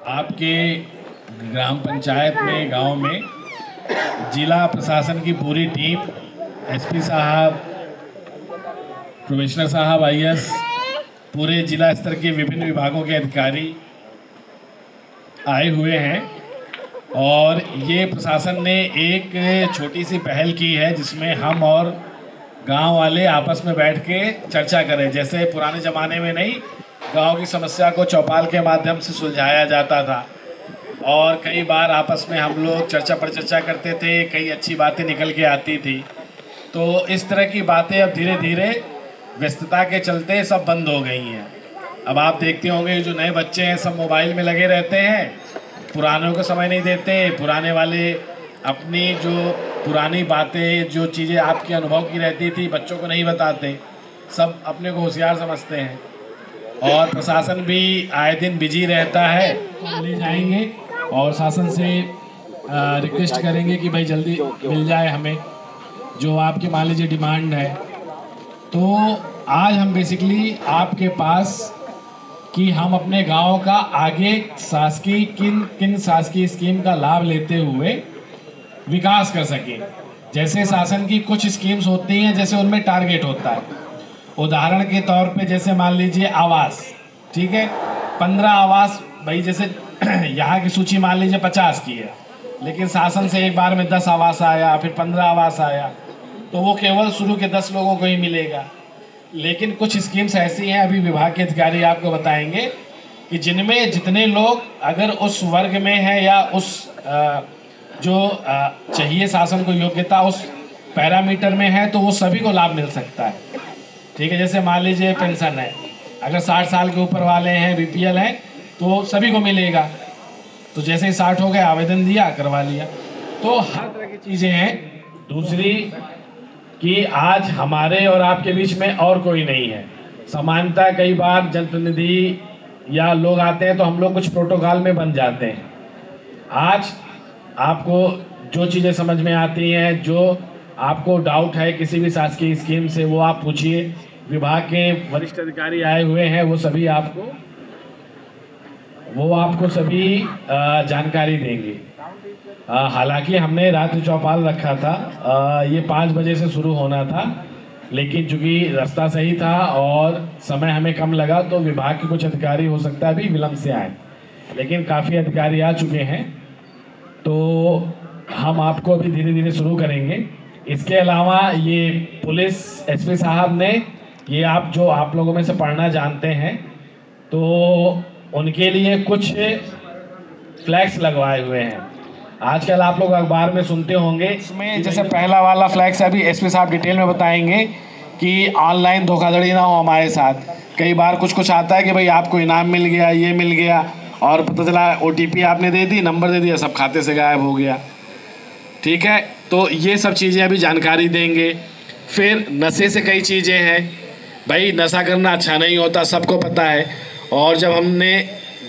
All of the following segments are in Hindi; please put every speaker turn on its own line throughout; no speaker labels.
आपके ग्राम पंचायत में, गांव में जिला प्रशासन की पूरी टीम, एसपी साहब, कमिश्नर साहब, आईएएस, पूरे जिला स्तर के विभिन्न विभागों के अधिकारी आए हुए हैं। और ये प्रशासन ने एक छोटी सी पहल की है जिसमें हम और गांव वाले आपस में बैठ के चर्चा करें। जैसे पुराने ज़माने में नहीं, गांव की समस्या को चौपाल के माध्यम से सुलझाया जाता था और कई बार आपस में हम लोग चर्चा पर चर्चा करते थे, कई अच्छी बातें निकल के आती थी। तो इस तरह की बातें अब धीरे धीरे व्यस्तता के चलते सब बंद हो गई हैं। अब आप देखते होंगे जो नए बच्चे हैं सब मोबाइल में लगे रहते हैं, पुरानों को समय नहीं देते। पुराने वाले अपनी जो पुरानी बातें, जो चीज़ें आपके अनुभव की रहती थी, बच्चों को नहीं बताते, सब अपने को होशियार समझते हैं। और प्रशासन भी आए दिन बिजी रहता है। ले जाएंगे और शासन से रिक्वेस्ट करेंगे कि भाई जल्दी मिल जाए हमें जो आपकी मान लीजिए डिमांड है। तो आज हम बेसिकली आपके पास कि हम अपने गांव का आगे शासकीय किन शासकीय स्कीम का लाभ लेते हुए विकास कर सकें। जैसे शासन की कुछ स्कीम्स होती हैं, जैसे उनमें टारगेट होता है। उदाहरण के तौर पे जैसे मान लीजिए आवास, ठीक है, 15 आवास, भाई जैसे यहाँ की सूची मान लीजिए 50 की है, लेकिन शासन से एक बार में 10 आवास आया, फिर 15 आवास आया, तो वो केवल शुरू के 10 लोगों को ही मिलेगा। लेकिन कुछ स्कीम्स ऐसी हैं, अभी विभाग के अधिकारी आपको बताएंगे, कि जिनमें जितने लोग अगर उस वर्ग में है या उस जो चाहिए शासन को योग्यता उस पैरामीटर में है, तो वो सभी को लाभ मिल सकता है। ठीक है, जैसे मान लीजिए पेंशन है, अगर 60 साल के ऊपर वाले हैं, बीपीएल हैं, तो सभी को मिलेगा। तो जैसे ही 60 हो गए, आवेदन दिया, करवा लिया। तो हर तरह की चीज़ें हैं। दूसरी कि आज हमारे और आपके बीच में और कोई नहीं है। सामान्यतः कई बार जनप्रतिनिधि या लोग आते हैं तो हम लोग कुछ प्रोटोकॉल में बन जाते हैं। आज आपको जो चीज़ें समझ में आती हैं, जो आपको डाउट है किसी भी शासकीय स्कीम से, वो आप पूछिए। विभाग के वरिष्ठ अधिकारी आए हुए हैं, वो आपको सभी जानकारी देंगे। हालांकि हमने रात्रि चौपाल रखा था, ये 5 बजे से शुरू होना था, लेकिन चूंकि रास्ता सही था और समय हमें कम लगा, तो विभाग के कुछ अधिकारी हो सकता है अभी विलम्ब से आए, लेकिन काफ़ी अधिकारी आ चुके हैं। तो हम आपको अभी धीरे धीरे शुरू करेंगे। इसके अलावा ये पुलिस एसपी साहब ने ये आप लोगों में से पढ़ना जानते हैं, तो उनके लिए कुछ फ्लैग्स लगवाए हुए हैं। आजकल आप लोग अखबार में सुनते होंगे, इसमें जैसे पहला वाला फ्लैग्स अभी एसपी साहब डिटेल में बताएंगे कि ऑनलाइन धोखाधड़ी ना हो हमारे साथ। कई बार कुछ आता है कि भाई आपको इनाम मिल गया, ये मिल गया, और पता चला OTP आपने दे दी, नंबर दे दिया, सब खाते से गायब हो गया। ठीक है, तो ये सब चीज़ें अभी जानकारी देंगे। फिर नशे से कई चीज़ें हैं, भाई नशा करना अच्छा नहीं होता, सबको पता है। और जब हमने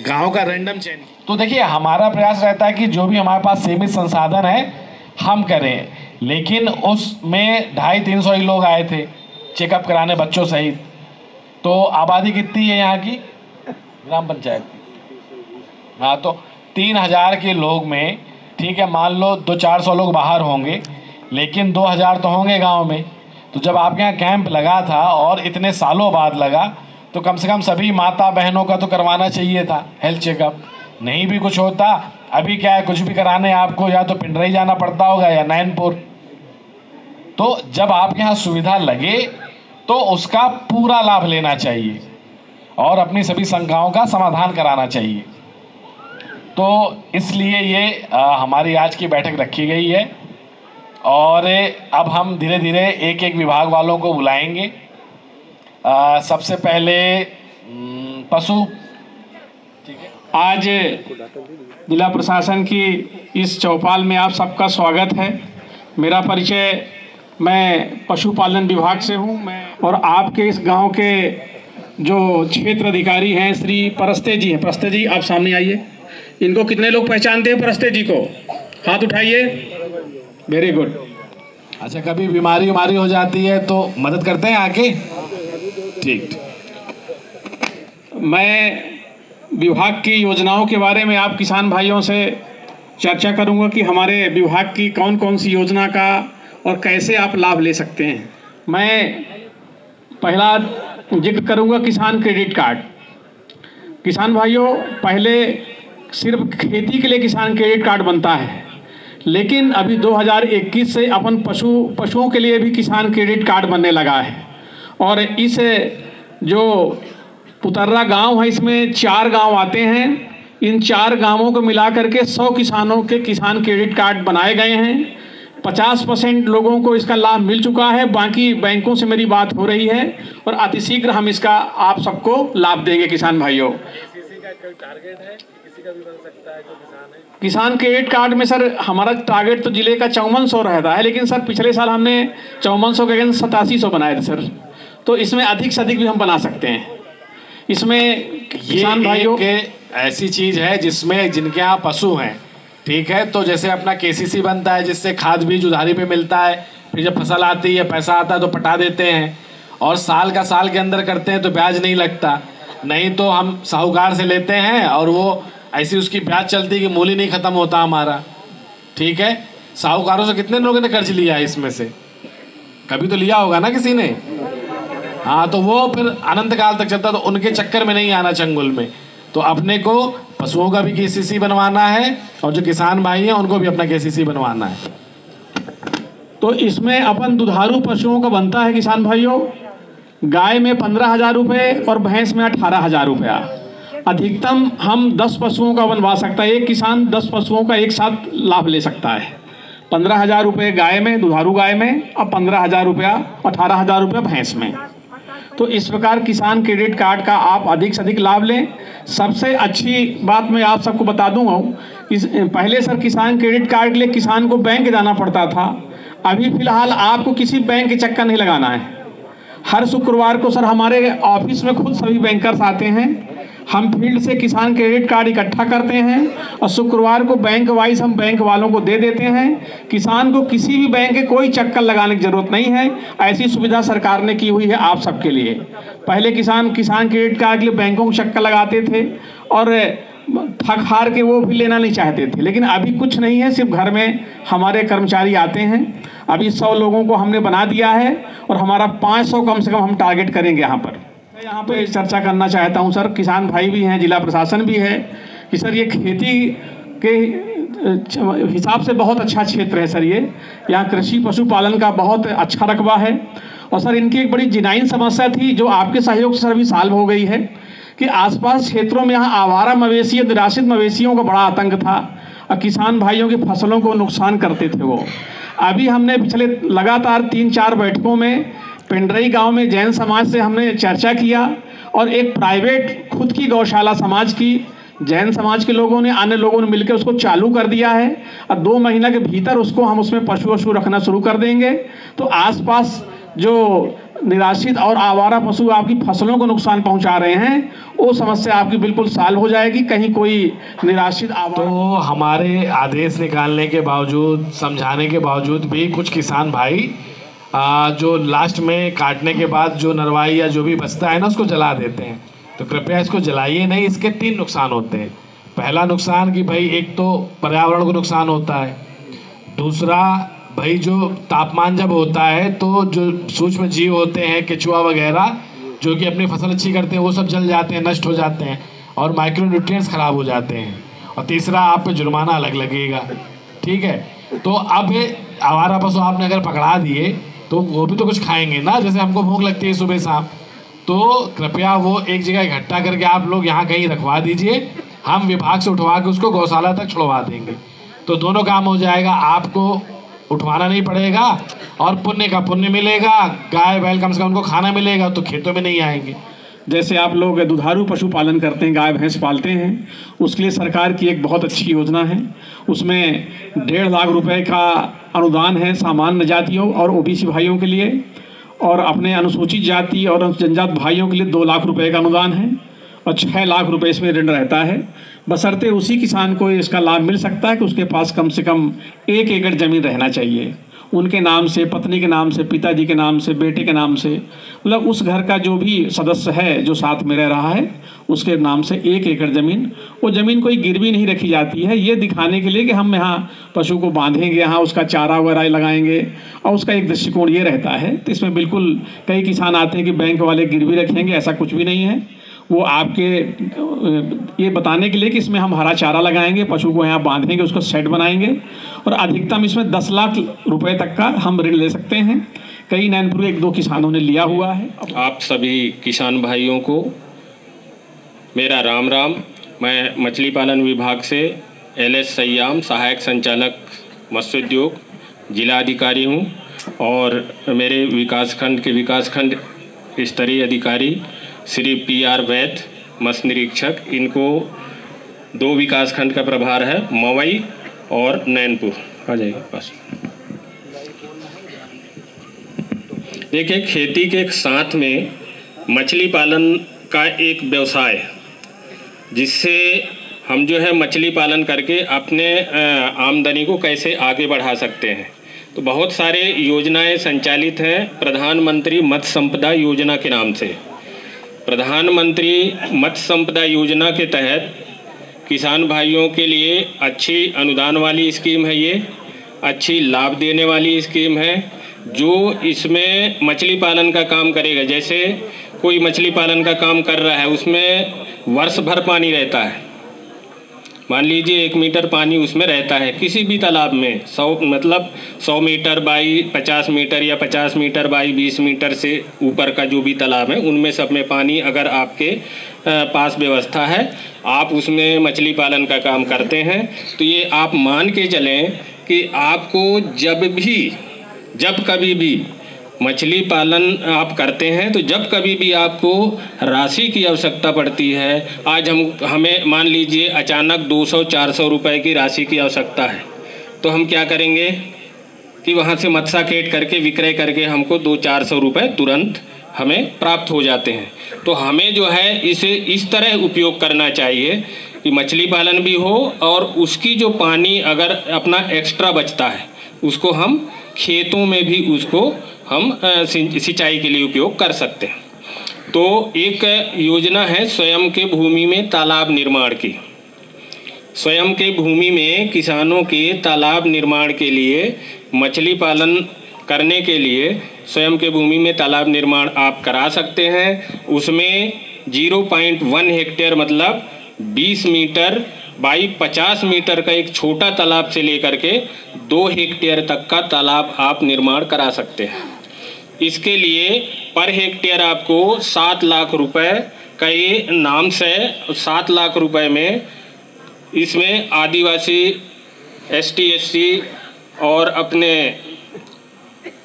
गांव का रैंडम चयन, तो देखिए हमारा प्रयास रहता है कि जो भी हमारे पास सीमित संसाधन है हम करें, लेकिन उसमें 250-300 ही लोग आए थे चेकअप कराने, बच्चों सहित। तो आबादी कितनी है यहाँ की ग्राम पंचायत? हाँ, तो 3000 के लोग में, ठीक है, मान लो 200-400 लोग बाहर होंगे, लेकिन 2000 तो होंगे गांव में। तो जब आपके यहाँ कैंप लगा था और इतने सालों बाद लगा, तो कम से कम सभी माता बहनों का तो करवाना चाहिए था हेल्थ चेकअप। नहीं भी कुछ होता, अभी क्या है, कुछ भी कराने आपको या तो पिंडरई जाना पड़ता होगा या नैनपुर। तो जब आपके यहाँ सुविधा लगे तो उसका पूरा लाभ लेना चाहिए और अपनी सभी शंकाओं का समाधान कराना चाहिए। तो इसलिए ये हमारी आज की बैठक रखी गई है और अब हम धीरे धीरे एक एक विभाग वालों को बुलाएंगे। सबसे पहले पशु, ठीक है,
आज जिला प्रशासन की इस चौपाल में आप सबका स्वागत है। मेरा परिचय, मैं पशुपालन विभाग से हूं, और आपके इस गांव के जो क्षेत्र अधिकारी हैं श्री परस्ते जी हैं। परस्ते जी आप सामने आइए। इनको कितने लोग पहचानते हैं परस्ते जी को? हाथ उठाइए। Very good.
अच्छा, कभी बीमारी हो जाती है तो मदद करते हैं आके? ठीक।
मैं विभाग की योजनाओं के बारे में आप किसान भाइयों से चर्चा करूंगा कि हमारे विभाग की कौन कौन सी योजना का और कैसे आप लाभ ले सकते हैं। मैं पहला जिक्र करूंगा किसान क्रेडिट कार्ड। किसान भाइयों, पहले सिर्फ खेती के लिए किसान क्रेडिट कार्ड बनता है, लेकिन अभी 2021 से अपन पशुओं के लिए भी किसान क्रेडिट कार्ड बनने लगा है। और इस जो पुतर्रा गांव है, इसमें 4 गांव आते हैं। इन 4 गांवों को मिला करके 100 किसानों के किसान क्रेडिट कार्ड बनाए गए हैं। 50% लोगों को इसका लाभ मिल चुका है। बाकी बैंकों से मेरी बात हो रही है और अतिशीघ्र हम इसका आप सबको लाभ देंगे। किसान भाइयों,
टारगेट है किसी का भी बन सकता है जो किसान है?
किसान क्रेडिट कार्ड में सर हमारा टारगेट तो जिले का 5400 रहता है, लेकिन सर पिछले साल हमने 5400 के अगेंस्ट 8700 बनाए थे सर। तो इसमें अधिक से अधिक भी हम बना सकते हैं। इसमें किसान भाइयों
के ऐसी चीज है जिसमें जिनके यहाँ पशु हैं, ठीक है, तो जैसे अपना केसीसी बनता है जिससे खाद बीज उधारी पे मिलता है, फिर जब फसल आती है पैसा आता है तो पटा देते हैं और साल का साल के अंदर करते हैं तो ब्याज नहीं लगता। नहीं तो हम साहूकार से लेते हैं और वो ऐसी उसकी ब्याज चलती है कि मूल ही नहीं ख़त्म होता हमारा। ठीक है, साहूकारों से कितने लोगों ने कर्ज लिया है? इसमें से कभी तो लिया होगा ना किसी ने। हाँ, तो वो फिर अनंत काल तक चलता, तो उनके चक्कर में नहीं आना चंगुल में। तो अपने को पशुओं का भी केसीसी बनवाना है और जो किसान भाई हैं उनको भी अपना केसीसी बनवाना है।
तो इसमें अपन दुधारू पशुओं का बनता है किसान भाइयों। गाय में 15,000 रुपये और भैंस में 18,000 रुपया। अधिकतम हम 10 पशुओं का बनवा सकता है। एक किसान 10 पशुओं का एक साथ लाभ ले सकता है। 15,000 रुपये गाय में, दुधारू गाय में, और 15,000 रुपया, 18,000 रुपया भैंस में। तो इस प्रकार किसान क्रेडिट कार्ड का आप अधिक से अधिक लाभ लें। सबसे अच्छी बात मैं आप सबको बता दूंगा, पहले सर किसान क्रेडिट कार्ड के लिए किसान को बैंक जाना पड़ता था। अभी फिलहाल आपको किसी बैंक के चक्कर नहीं लगाना है। हर शुक्रवार को सर हमारे ऑफिस में खुद सभी बैंकर्स आते हैं। हम फील्ड से किसान क्रेडिट कार्ड इकट्ठा करते हैं और शुक्रवार को बैंक वाइज हम बैंक वालों को दे देते हैं। किसान को किसी भी बैंक के कोई चक्कर लगाने की ज़रूरत नहीं है। ऐसी सुविधा सरकार ने की हुई है आप सबके लिए। पहले किसान क्रेडिट कार्ड के लिए बैंकों को चक्कर लगाते थे और थक हार के वो भी लेना नहीं चाहते थे, लेकिन अभी कुछ नहीं है। सिर्फ घर में हमारे कर्मचारी आते हैं। अभी 100 लोगों को हमने बना दिया है और हमारा 500 कम से कम हम टारगेट करेंगे यहाँ पर। मैं यहाँ पे चर्चा करना चाहता हूँ सर, किसान भाई भी हैं, जिला प्रशासन भी है, कि सर ये खेती के हिसाब से बहुत अच्छा क्षेत्र है सर। ये यहाँ कृषि पशुपालन का बहुत अच्छा रकबा है। और सर इनकी एक बड़ी जिनाइन समस्या थी जो आपके सहयोग से सर अभी सॉल्व हो गई है कि आसपास क्षेत्रों में यहाँ आवारा मवेशी, निराश्रित मवेशियों का बड़ा आतंक था और किसान भाइयों की फसलों को नुकसान करते थे वो। अभी हमने पिछले लगातार 3-4 बैठकों में पिंडरई गांव में जैन समाज से हमने चर्चा किया और एक प्राइवेट खुद की गौशाला समाज की जैन समाज के लोगों ने, अन्य लोगों ने मिलकर उसको चालू कर दिया है और 2 महीना के भीतर उसको हम उसमें पशु रखना शुरू कर देंगे। तो आसपास जो निराश्रित और आवारा पशु आपकी फसलों को नुकसान पहुंचा रहे हैं, वो समस्या आपकी बिल्कुल सॉल्व हो जाएगी। कहीं कोई निराश्रित आवारा।
तो हमारे आदेश निकालने के बावजूद, समझाने के बावजूद भी कुछ किसान भाई जो लास्ट में काटने के बाद जो नरवाई या जो भी बचता है ना उसको जला देते हैं। तो कृपया इसको जलाइए नहीं। इसके 3 नुकसान होते हैं। पहला नुकसान कि भाई एक तो पर्यावरण को नुकसान होता है। दूसरा भाई जो तापमान जब होता है तो जो सूक्ष्म जीव होते हैं, केचुआ वगैरह, जो कि अपनी फसल अच्छी करते हैं, वो सब जल जाते हैं, नष्ट हो जाते हैं और माइक्रो न्यूट्रिएंट्स खराब हो जाते हैं। और तीसरा आप पे जुर्माना अलग लगेगा। ठीक है, तो अब आवारा पशु आपने अगर पकड़ा दिए तो वो भी तो कुछ खाएंगे ना, जैसे हमको भूख लगती है सुबह शाम। तो कृपया वो एक जगह इकट्ठा करके आप लोग यहाँ कहीं रखवा दीजिए। हम विभाग से उठवा के उसको गौशाला तक छुड़वा देंगे। तो दोनों काम हो जाएगा, आपको उठवाना नहीं पड़ेगा और पुण्य का पुण्य मिलेगा। गाय बैल कम से कम उनको खाना मिलेगा तो खेतों में नहीं आएंगे।
जैसे आप लोग दुधारू पशु पालन करते हैं, गाय भैंस पालते हैं, उसके लिए सरकार की एक बहुत अच्छी योजना है। उसमें 1.5 लाख रुपए का अनुदान है सामान्य जातियों और ओबीसी भाइयों के लिए, और अपने अनुसूचित जाति और जनजात भाइयों के लिए 2 लाख रुपए का अनुदान है और 6 लाख रुपए इसमें ऋण रहता है। बशर्ते उसी किसान को इसका लाभ मिल सकता है कि उसके पास कम से कम 1 एकड़ ज़मीन रहना चाहिए। उनके नाम से, पत्नी के नाम से, पिताजी के नाम से, बेटे के नाम से, मतलब उस घर का जो भी सदस्य है जो साथ में रह रहा है उसके नाम से 1 एकड़ ज़मीन। वो ज़मीन कोई गिरवी नहीं रखी जाती है, ये दिखाने के लिए कि हम यहाँ पशु को बांधेंगे, यहाँ उसका चारा वगैरह लगाएंगे, और उसका एक दृष्टिकोण ये रहता है। तो इसमें बिल्कुल कई किसान आते हैं कि बैंक वाले गिरवी रखेंगे, ऐसा कुछ भी नहीं है। वो आपके ये बताने के लिए कि इसमें हम हरा चारा लगाएंगे, पशु को यहाँ बांधेंगे, उसको शेड बनाएंगे, और अधिकतम इसमें 10 लाख रुपए तक का हम ऋण ले सकते हैं। कई नैनपुर 1-2 किसानों ने लिया हुआ है।
आप सभी किसान भाइयों को मेरा राम राम। मैं मछली पालन विभाग से LS सयाम, सहायक संचालक मत्स्य उद्योग, जिला अधिकारी हूँ, और मेरे विकासखंड स्तरीय अधिकारी श्री PR वैद, मत्स्य निरीक्षक, इनको 2 विकासखंड का प्रभार है, मवई और नैनपुर। आ जाएगा बस। देखिए, खेती के साथ में मछली पालन का एक व्यवसाय है, जिससे हम जो है मछली पालन करके अपने आमदनी को कैसे आगे बढ़ा सकते हैं। तो बहुत सारे योजनाएं संचालित हैं प्रधानमंत्री मत्स्य संपदा योजना के नाम से। प्रधानमंत्री मत्स्य संपदा योजना के तहत किसान भाइयों के लिए अच्छी अनुदान वाली स्कीम है, ये अच्छी लाभ देने वाली स्कीम है। जो इसमें मछली पालन का काम करेगा, जैसे कोई मछली पालन का काम कर रहा है, उसमें वर्ष भर पानी रहता है, मान लीजिए 1 मीटर पानी उसमें रहता है किसी भी तालाब में, 100 मीटर बाई 50 मीटर या 50 मीटर बाई 20 मीटर से ऊपर का जो भी तालाब है, उनमें सब में पानी अगर आपके पास व्यवस्था है, आप उसमें मछली पालन का काम करते हैं, तो ये आप मान के चलें कि आपको जब कभी भी मछली पालन आप करते हैं, तो जब कभी भी आपको राशि की आवश्यकता पड़ती है, आज हमें मान लीजिए अचानक 200-400 रुपए की राशि की आवश्यकता है, तो हम क्या करेंगे कि वहाँ से मत्स्याकेट करके विक्रय करके हमको 200-400 रुपए तुरंत हमें प्राप्त हो जाते हैं। तो हमें जो है इसे इस तरह उपयोग करना चाहिए कि मछली पालन भी हो, और उसकी जो पानी अगर अपना एक्स्ट्रा बचता है उसको हम खेतों में भी उसको हम सिंचाई के लिए उपयोग कर सकते हैं। तो एक योजना है स्वयं के भूमि में तालाब निर्माण की। स्वयं के भूमि में किसानों के तालाब निर्माण के लिए, मछली पालन करने के लिए स्वयं के भूमि में तालाब निर्माण आप करा सकते हैं। उसमें 0.1 हेक्टेयर मतलब 20 मीटर बाई 50 मीटर का एक छोटा तालाब से लेकर के 2 हेक्टेयर तक का तालाब आप निर्माण करा सकते हैं। इसके लिए पर हेक्टेयर आपको 7 लाख रुपए का ये नाम से 7 लाख रुपए में इसमें आदिवासी, ST SC और अपने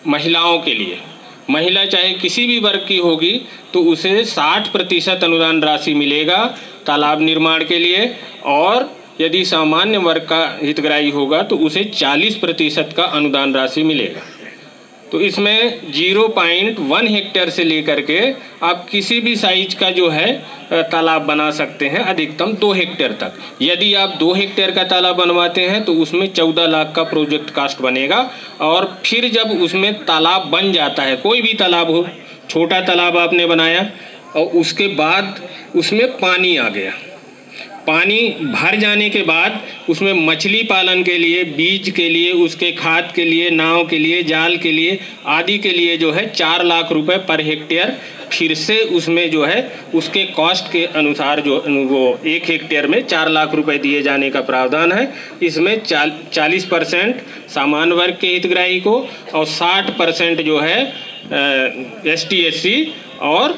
महिलाओं के लिए, महिला चाहे किसी भी वर्ग की होगी तो उसे 60% अनुदान राशि मिलेगा तालाब निर्माण के लिए, और यदि सामान्य वर्ग का हितग्राही होगा तो उसे 40% का अनुदान राशि मिलेगा। तो इसमें 0.1 हेक्टेयर से लेकर के आप किसी भी साइज का जो है तालाब बना सकते हैं, अधिकतम 2 हेक्टेयर तक। यदि आप 2 हेक्टेयर का तालाब बनवाते हैं तो उसमें 14 लाख का प्रोजेक्ट कास्ट बनेगा, और फिर जब उसमें तालाब बन जाता है, कोई भी तालाब हो, छोटा तालाब आपने बनाया और उसके बाद उसमें पानी आ गया, पानी भर जाने के बाद उसमें मछली पालन के लिए, बीज के लिए, उसके खाद के लिए, नाव के लिए, जाल के लिए आदि के लिए जो है 4 लाख रुपए पर हेक्टेयर फिर से उसमें जो है उसके कॉस्ट के अनुसार जो वो 1 हेक्टेयर में 4 लाख रुपए दिए जाने का प्रावधान है। इसमें 40% सामान्य वर्ग के हितग्राही को और 60% जो है ST SC और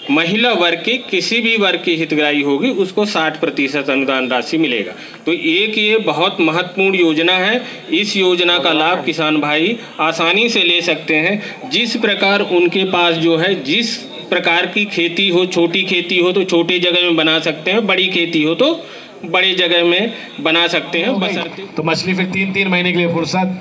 महिला वर्ग की किसी भी वर्ग की हितग्राही होगी उसको 60% अनुदान राशि मिलेगा। तो एक ये बहुत महत्वपूर्ण योजना है। इस योजना का लाभ किसान भाई आसानी से ले सकते हैं। जिस प्रकार उनके पास जो है जिस प्रकार की खेती हो, छोटी खेती हो तो छोटे जगह में बना सकते हैं, बड़ी खेती हो तो बड़े जगह में बना सकते हैं। बशर्ते
तो मछली फिर 3-3 महीने के लिए फुर्सत,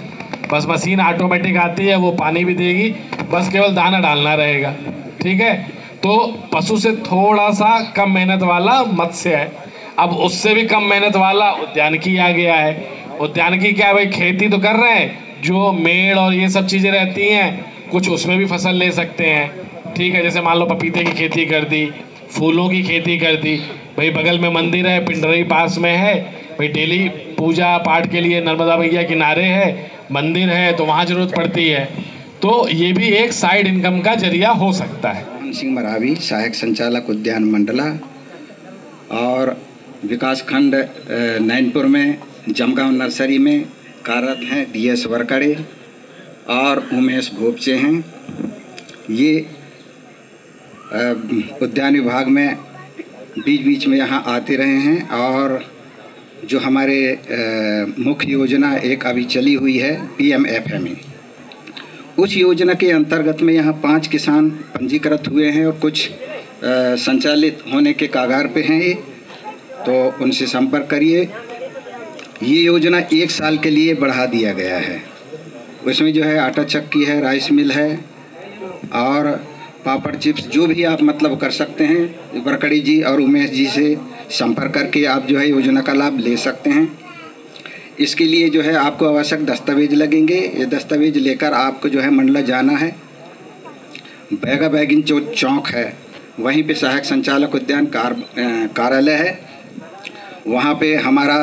बस मशीन ऑटोमेटिक आती है, वो पानी भी देगी, बस केवल दाना डालना रहेगा। ठीक है, तो पशु से थोड़ा सा कम मेहनत वाला मत्स्य है। अब उससे भी कम मेहनत वाला उद्यानिकी आ गया है। उद्यानिकी क्या है भाई, खेती तो कर रहे हैं जो मेड़ और ये सब चीज़ें रहती हैं कुछ उसमें भी फसल ले सकते हैं। ठीक है, जैसे मान लो पपीते की खेती कर दी, फूलों की खेती कर दी, भाई बगल में मंदिर है, पिंडरी पास में है, भाई डेली पूजा पाठ के लिए नर्मदा मैया किनारे है, मंदिर है, तो वहाँ ज़रूरत पड़ती है। तो ये भी एक साइड इनकम का जरिया हो सकता है।
मोहन सिंह मरावी, सहायक संचालक उद्यान मंडला और विकास खंड नैनपुर में जमगांव नर्सरी में कार्यरत हैं DS वरकड़े और उमेश भोपचे हैं। ये उद्यान विभाग में बीच बीच में यहाँ आते रहे हैं और जो हमारे मुख्य योजना एक अभी चली हुई है PMFME, उस योजना के अंतर्गत में यहाँ 5 किसान पंजीकृत हुए हैं और कुछ संचालित होने के कागार पे हैं ये, तो उनसे संपर्क करिए। ये योजना 1 साल के लिए बढ़ा दिया गया है। उसमें जो है आटा चक्की है, राइस मिल है और पापड़ चिप्स जो भी आप मतलब कर सकते हैं। वरकड़ी जी और उमेश जी से संपर्क करके आप जो है योजना का लाभ ले सकते हैं। इसके लिए जो है आपको आवश्यक दस्तावेज लगेंगे। ये दस्तावेज लेकर आपको जो है मंडला जाना है। बैगा बैगिन जो चौक है वहीं पे सहायक संचालक उद्यान कार्यालय है। वहाँ पे हमारा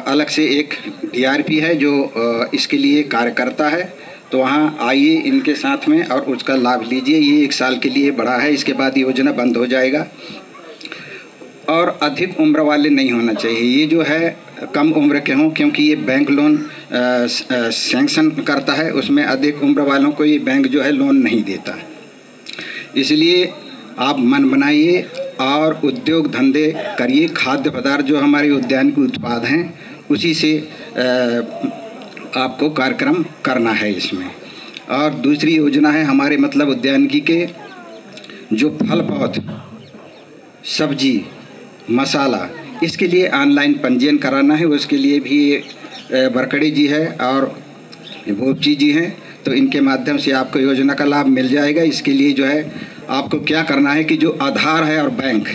अलग से एक DRP है जो इसके लिए कार्य करता है, तो वहाँ आइए इनके साथ में और उसका लाभ लीजिए। ये 1 साल के लिए बढ़ा है, इसके बाद योजना बंद हो जाएगा। और अधिक उम्र वाले नहीं होना चाहिए, ये जो है कम उम्र के हों, क्योंकि ये बैंक लोन सैंक्शन करता है, उसमें अधिक उम्र वालों को ये बैंक जो है लोन नहीं देता। इसलिए आप मन बनाइए और उद्योग धंधे करिए। खाद्य पदार्थ जो हमारे उद्यान के उत्पाद हैं उसी से आपको कार्यक्रम करना है इसमें। और दूसरी योजना है हमारे मतलब उद्यानिकी के जो फल पौध, सब्जी, मसाला, इसके लिए ऑनलाइन पंजीयन कराना है। उसके लिए भी वरकड़ी जी है और भोपची जी हैं, तो इनके माध्यम से आपको योजना का लाभ मिल जाएगा। इसके लिए जो है आपको क्या करना है कि जो आधार है और बैंक,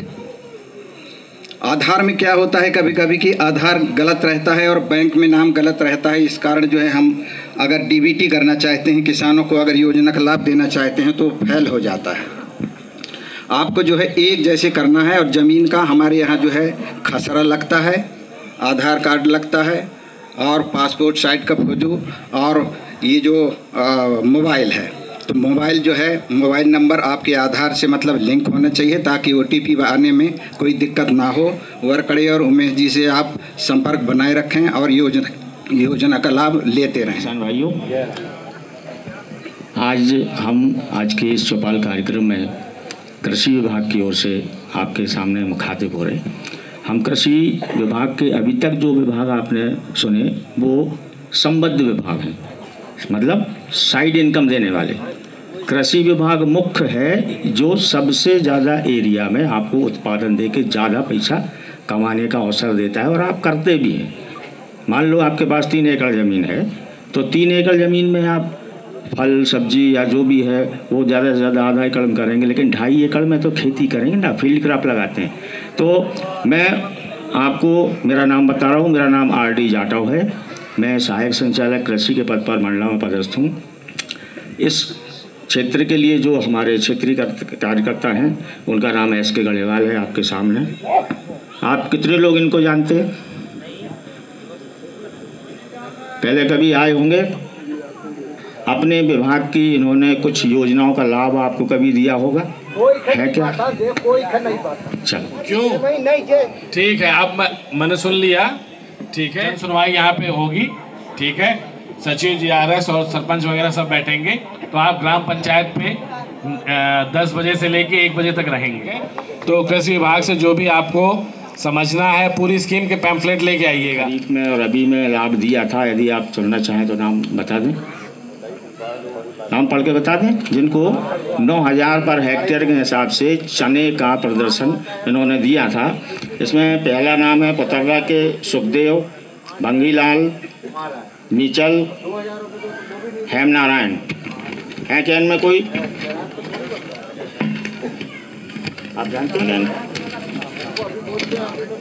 आधार में क्या होता है कभी कभी कि आधार गलत रहता है और बैंक में नाम गलत रहता है। इस कारण जो है हम अगर DBT करना चाहते हैं, किसानों को अगर योजना का लाभ देना चाहते हैं तो फेल हो जाता है। आपको जो है एक जैसे करना है। और ज़मीन का हमारे यहाँ जो है खसरा लगता है, आधार कार्ड लगता है और पासपोर्ट साइज का फोटो और ये जो मोबाइल है, तो मोबाइल जो है मोबाइल नंबर आपके आधार से मतलब लिंक होना चाहिए ताकि OTP आने में कोई दिक्कत ना हो। वरकड़े और उमेश जी से आप संपर्क बनाए रखें और योजना का लाभ लेते रहें।
किसान भाइयों, आज के इस चौपाल कार्यक्रम में कृषि विभाग की ओर से आपके सामने मुखातिब हो रहे। हम कृषि विभाग के अभी तक जो विभाग आपने सुने वो संबद्ध विभाग हैं, मतलब साइड इनकम देने वाले। कृषि विभाग मुख्य है जो सबसे ज़्यादा एरिया में आपको उत्पादन दे के ज़्यादा पैसा कमाने का अवसर देता है और आप करते भी हैं। मान लो आपके पास 3 एकड़ ज़मीन है, तो 3 एकड़ ज़मीन में आप फल सब्जी या जो भी है वो ज़्यादा से ज़्यादा आधा एकड़ में करेंगे, लेकिन 2.5 एकड़ में तो खेती करेंगे ना, फील्ड क्रॉप लगाते हैं। तो मैं आपको मेरा नाम बता रहा हूँ, मेरा नाम RD जाटव है। मैं सहायक संचालक कृषि के पद पर मंडला में पदस्थ हूँ। इस क्षेत्र के लिए जो हमारे क्षेत्रीय कार्यकर्ता हैं उनका नाम SK गढ़ेवाल है आपके सामने। आप कितने लोग इनको जानते हैं? पहले कभी आए होंगे? अपने विभाग की इन्होंने कुछ योजनाओं का लाभ आपको कभी दिया होगा, है क्या? चलो,
क्यों? ठीक है, आप मैंने सुन लिया। ठीक है, सुनवाई यहाँ पे होगी। ठीक है, सचिव जी RS और सरपंच वगैरह सब बैठेंगे, तो आप ग्राम पंचायत पे 10 बजे से लेके 1 बजे तक रहेंगे। तो कृषि विभाग से जो भी आपको समझना है पूरी स्कीम के पैम्फलेट लेके आइएगा।
में और अभी में लाभ दिया था, यदि आप सुनना चाहें तो नाम बता दें, नाम पढ़ के बता दें। जिनको 9,000 पर हेक्टेयर के हिसाब से चने का प्रदर्शन इन्होंने दिया था। इसमें पहला नाम है पतर्रा के सुखदेव, भंगीलाल, नीचल, हेमनारायण। है क्या इनमें कोई? आप जानते हैं?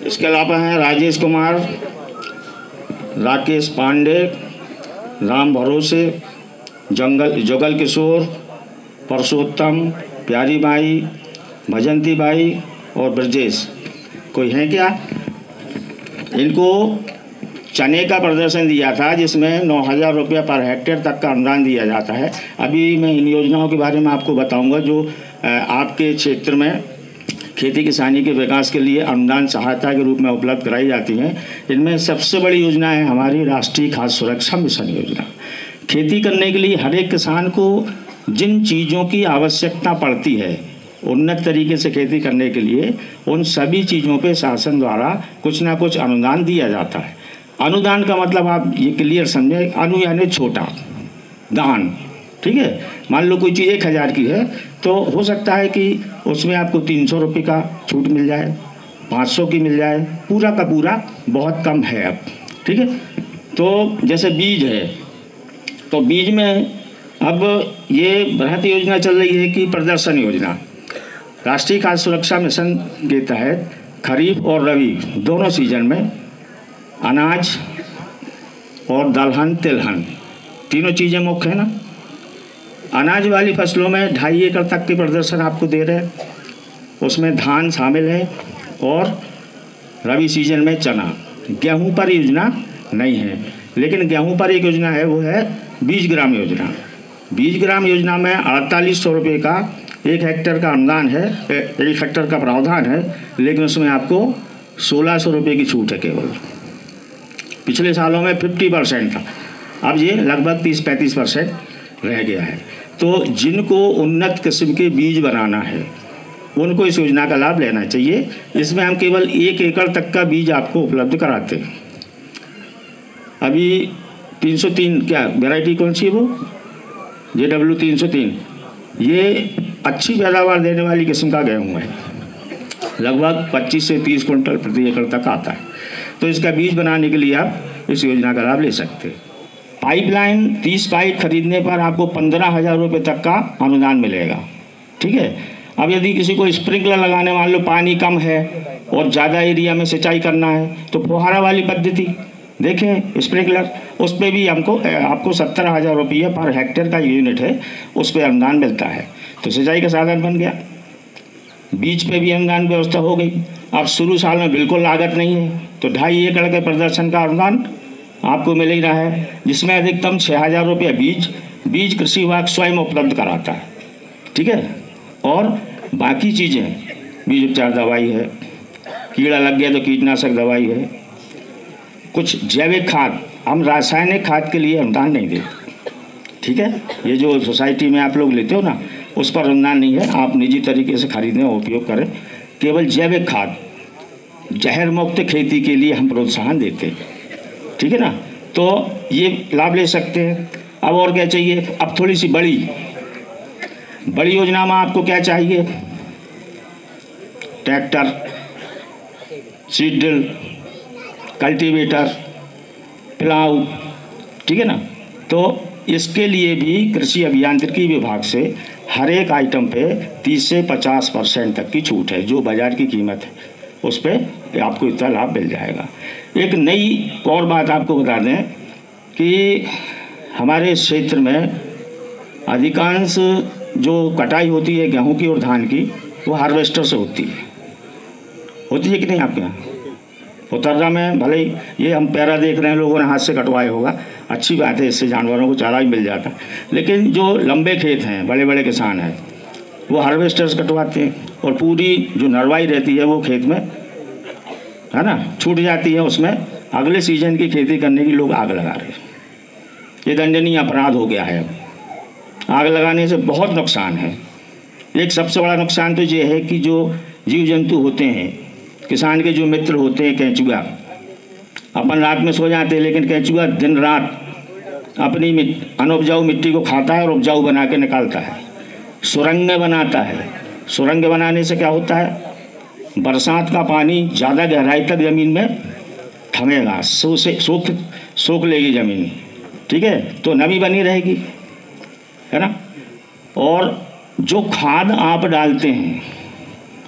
इसके अलावा हैं राजेश कुमार, राकेश पांडे, राम भरोसे, जुगल किशोर, परसोत्तम, प्यारी बाई, भजंती बाई और ब्रजेश। कोई है क्या? इनको चने का प्रदर्शन दिया था जिसमें 9,000 रुपया पर हेक्टेयर तक का अनुदान दिया जाता है। अभी मैं इन योजनाओं के बारे में आपको बताऊंगा जो आपके क्षेत्र में खेती किसानी के विकास के लिए अनुदान सहायता के रूप में उपलब्ध कराई जाती हैं। इनमें सबसे बड़ी योजना है हमारी राष्ट्रीय खाद्य सुरक्षा मिशन योजना। खेती करने के लिए हर एक किसान को जिन चीज़ों की आवश्यकता पड़ती है उन्नत तरीके से खेती करने के लिए, उन सभी चीज़ों पे शासन द्वारा कुछ ना कुछ अनुदान दिया जाता है। अनुदान का मतलब आप ये क्लियर समझें, अनु यानी छोटा, दान, ठीक है। मान लो कोई चीज़ 1,000 की है तो हो सकता है कि उसमें आपको 300 रुपये का छूट मिल जाए, 500 की मिल जाए, पूरा का पूरा बहुत कम है अब, ठीक है। तो जैसे बीज है तो बीज में अब ये बृहत योजना चल रही है कि प्रदर्शन योजना, राष्ट्रीय खाद्य सुरक्षा मिशन के तहत खरीफ और रबी दोनों सीजन में अनाज और दलहन तिलहन तीनों चीज़ें मुख्य है ना। अनाज वाली फसलों में 2.5 एकड़ तक के प्रदर्शन आपको दे रहे हैं, उसमें धान शामिल है और रबी सीजन में चना। गेहूं पर योजना नहीं है, लेकिन गेहूं पर एक योजना है, वो है बीज ग्राम योजना। बीज ग्राम योजना में 4800 रुपये का 1 हेक्टेयर का अनुदान है, 1 हेक्टेयर का प्रावधान है, लेकिन उसमें आपको 1600 रुपये की छूट है केवल। पिछले सालों में 50% था, अब ये लगभग 30-35% रह गया है। तो जिनको उन्नत किस्म के बीज बनाना है उनको इस योजना का लाभ लेना चाहिए। इसमें हम केवल 1 एकड़ तक का बीज आपको उपलब्ध कराते हैं। अभी 303 क्या वैरायटी कौन सी है वो, JW 303, ये अच्छी पैदावार देने वाली किस्म का गेहूँ है, लगभग 25 से 30 कुंटल प्रति एकड़ तक आता है। तो इसका बीज बनाने के लिए आप इस योजना का लाभ ले सकते हैं। पाइपलाइन 30 पाइप खरीदने पर आपको 15,000 रुपये तक का अनुदान मिलेगा, ठीक है। अब यदि किसी को स्प्रिंकलर लगाने, मान लो पानी कम है और ज़्यादा एरिया में सिंचाई करना है, तो फुहारा वाली पद्धति देखें स्प्रिंकलर, उस पर भी आपको 17,000 रुपये पर हेक्टेयर का यूनिट है, उस पर अनुदान मिलता है। तो सिंचाई का साधन बन गया। बीज पे भी अनुदान व्यवस्था हो गई। अब शुरू साल में बिल्कुल लागत नहीं है तो 2.5 एकड़ के प्रदर्शन का अनुदान आपको मिल ही रहा है, जिसमें अधिकतम 6,000 रुपये बीज कृषि विभाग स्वयं उपलब्ध कराता है, ठीक है। और बाकी चीज़ें, बीज उपचार दवाई है, कीड़ा लग गया तो कीटनाशक दवाई है, कुछ जैविक खाद, हम रासायनिक खाद के लिए अनुदान नहीं देते, ठीक है। ये जो सोसाइटी में आप लोग लेते हो ना, उस पर अनुदान नहीं है, आप निजी तरीके से खरीदने और उपयोग करें। केवल जैविक खाद, जहर मुक्त खेती के लिए हम प्रोत्साहन देते हैं, ठीक है ना। तो ये लाभ ले सकते हैं। अब और क्या चाहिए, अब थोड़ी सी बड़ी योजना में आपको क्या चाहिए, tractor, seed drill, cultivator, plough, ठीक है ना। तो इसके लिए भी कृषि अभियांत्रिकी विभाग से हर एक आइटम पे 30 से 50% तक की छूट है, जो बाज़ार की कीमत है उस पर आपको इतना लाभ मिल जाएगा। एक नई और बात आपको बता दें कि हमारे इस क्षेत्र में अधिकांश जो कटाई होती है गेहूं की और धान की, वो हार्वेस्टर से होती है कि नहीं आपके यहाँ? उत्तरदा में भले ही ये हम पैरा देख रहे हैं, लोगों ने हाथ से कटवाया होगा, अच्छी बात है, इससे जानवरों को चारा भी मिल जाता है। लेकिन जो लंबे खेत हैं, बड़े बड़े किसान हैं, वो हार्वेस्टर से कटवाते हैं और पूरी जो नरवाई रहती है वो खेत में, है ना, छूट जाती है। उसमें अगले सीजन की खेती करने की लोग आग लगा रहे हैं। ये दंडनीय अपराध हो गया है। अब आग लगाने से बहुत नुकसान है। एक सबसे बड़ा नुकसान तो ये है कि जो जीव जंतु होते हैं, किसान के जो मित्र होते हैं, केंचुआ, अपन रात में सो जाते हैं, लेकिन केंचुआ दिन रात अपनी अनउपजाऊ मिट्टी को खाता है और उपजाऊ बना के निकालता है, सुरंगें बनाता है। सुरंग बनाने से क्या होता है, बरसात का पानी ज़्यादा गहराई तक ज़मीन में थमेगा, सोख लेगी ज़मीन, ठीक है, तो नमी बनी रहेगी, है ना। और जो खाद आप डालते हैं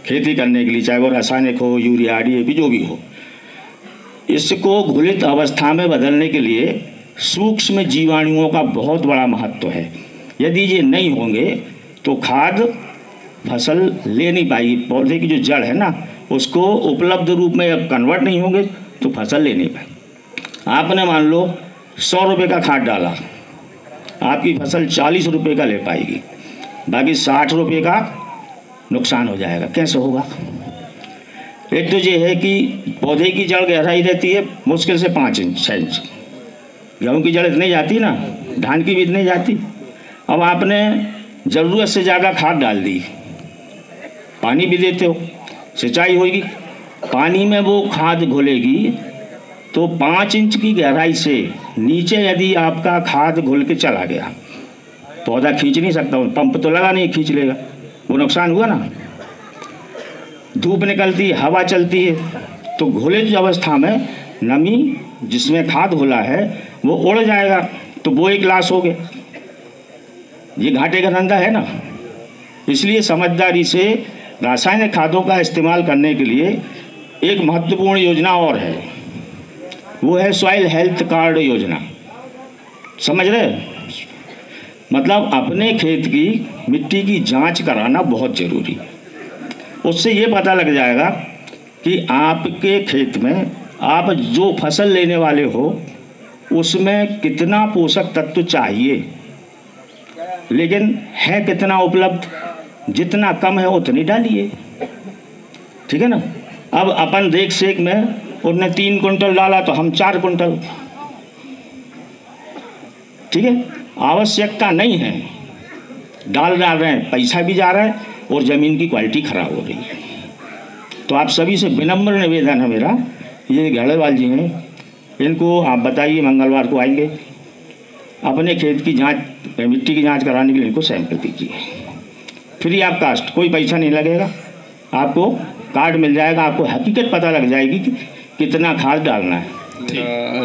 खेती करने के लिए, चाहे वो रासायनिक हो, यूरिया, DAP, जो भी हो, इसको घुलित अवस्था में बदलने के लिए सूक्ष्म जीवाणुओं का बहुत बड़ा महत्व है। यदि ये नहीं होंगे तो खाद फसल ले नहीं पाएगी। पौधे की जो जड़ है ना, उसको उपलब्ध रूप में कन्वर्ट नहीं होंगे तो फसल ले नहीं पाएगी। आपने मान लो 100 रुपये का खाद डाला, आपकी फसल 40 रुपये का ले पाएगी, बाकी 60 रुपये का नुकसान हो जाएगा। कैसे होगा? एक तो ये है कि पौधे की जड़ गहराई रहती है मुश्किल से 5 इंच 6 इंच। गेहूँ की जड़ इतनी जाती ना, धान की भी इतनी जाती। अब आपने ज़रूरत से ज़्यादा खाद डाल दी, पानी भी देते हो, सिंचाई होगी, पानी में वो खाद घुलेगी तो 5 इंच की गहराई से नीचे यदि आपका खाद घुल के चला गया, पौधा खींच नहीं सकता, पंप तो लगा नहीं खींच लेगा, वो नुकसान हुआ ना। धूप निकलती है, हवा चलती है, तो घुले की अवस्था में नमी जिसमें खाद घुला है वो उड़ जाएगा, तो वो एक लॉस हो गया। ये घाटे का धंधा है ना। इसलिए समझदारी से रासायनिक खादों का इस्तेमाल करने के लिए एक महत्वपूर्ण योजना और है, वो है सॉइल हेल्थ कार्ड योजना। समझ रहे? मतलब अपने खेत की मिट्टी की जांच कराना बहुत ज़रूरी है। उससे ये पता लग जाएगा कि आपके खेत में आप जो फसल लेने वाले हो उसमें कितना पोषक तत्व चाहिए, लेकिन है कितना उपलब्ध। जितना कम है उतनी डालिए, ठीक है ना। अब अपन देख सेक में उन्होंने 3 कुंटल डाला तो हम 4 कुंटल, ठीक है। आवश्यकता नहीं है, डाल रहे हैं, पैसा भी जा रहा है और ज़मीन की क्वालिटी ख़राब हो रही है। तो आप सभी से विनम्र निवेदन है मेरा, ये घेड़ेवाल जी हैं, इनको आप बताइए मंगलवार को आएंगे, अपने खेत की जांच, मिट्टी की जांच कराने के लिए इनको सैंपल दीजिए। फ्री ऑफ कास्ट, कोई पैसा नहीं लगेगा, आपको कार्ड मिल जाएगा, आपको हकीकत पता लग जाएगी कि कितना खाद डालना है।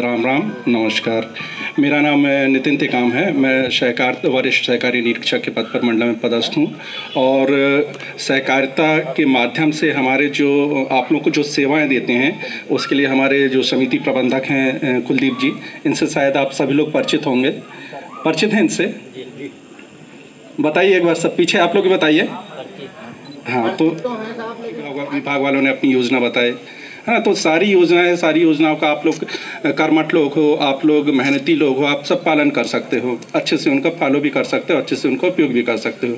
राम राम, नमस्कार। मेरा नाम नितिन तिकाम है। मैं वरिष्ठ सहकारी निरीक्षक के पद पर मंडल में पदस्थ हूँ और सहकारिता के माध्यम से हमारे जो आप लोग को जो सेवाएं देते हैं उसके लिए हमारे जो समिति प्रबंधक हैं कुलदीप जी, इनसे शायद आप सभी लोग परिचित होंगे। परिचित हैं इनसे? बताइए एक बार, सब पीछे आप लोग बताइए। हाँ, तो विभाग वालों ने अपनी योजना बताई, हाँ, तो सारी योजनाओं का आप लोग कर्मठ लोग हो, आप लोग मेहनती लोग हो, आप सब पालन कर सकते हो, अच्छे से उनका फॉलो भी कर सकते हो, अच्छे से उनका उपयोग भी कर सकते हो।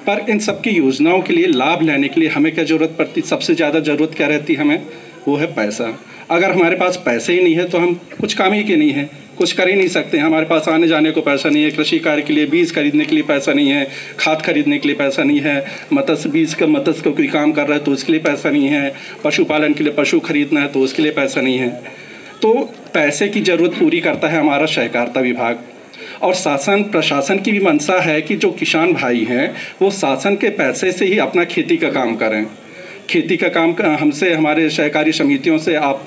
पर इन सब की योजनाओं के लिए लाभ लेने के लिए हमें क्या ज़रूरत पड़ती? सबसे ज़्यादा ज़रूरत क्या रहती है हमें? वो है पैसा। अगर हमारे पास पैसे ही नहीं है तो हम कुछ काम ही के नहीं है, कुछ कर ही नहीं सकते। हमारे पास आने जाने को पैसा नहीं है, कृषि कार्य के लिए बीज खरीदने के लिए पैसा नहीं है, खाद खरीदने के लिए पैसा नहीं है, मत्स्य का कोई काम कर रहा है तो उसके लिए पैसा नहीं है, पशुपालन के लिए पशु खरीदना है तो उसके लिए पैसा नहीं है। तो पैसे की ज़रूरत पूरी करता है हमारा सहकारिता विभाग। और शासन प्रशासन की भी मंशा है कि जो किसान भाई हैं वो शासन के पैसे से ही अपना खेती का काम करें। खेती का काम हमसे, हमारे सहकारी समितियों से आप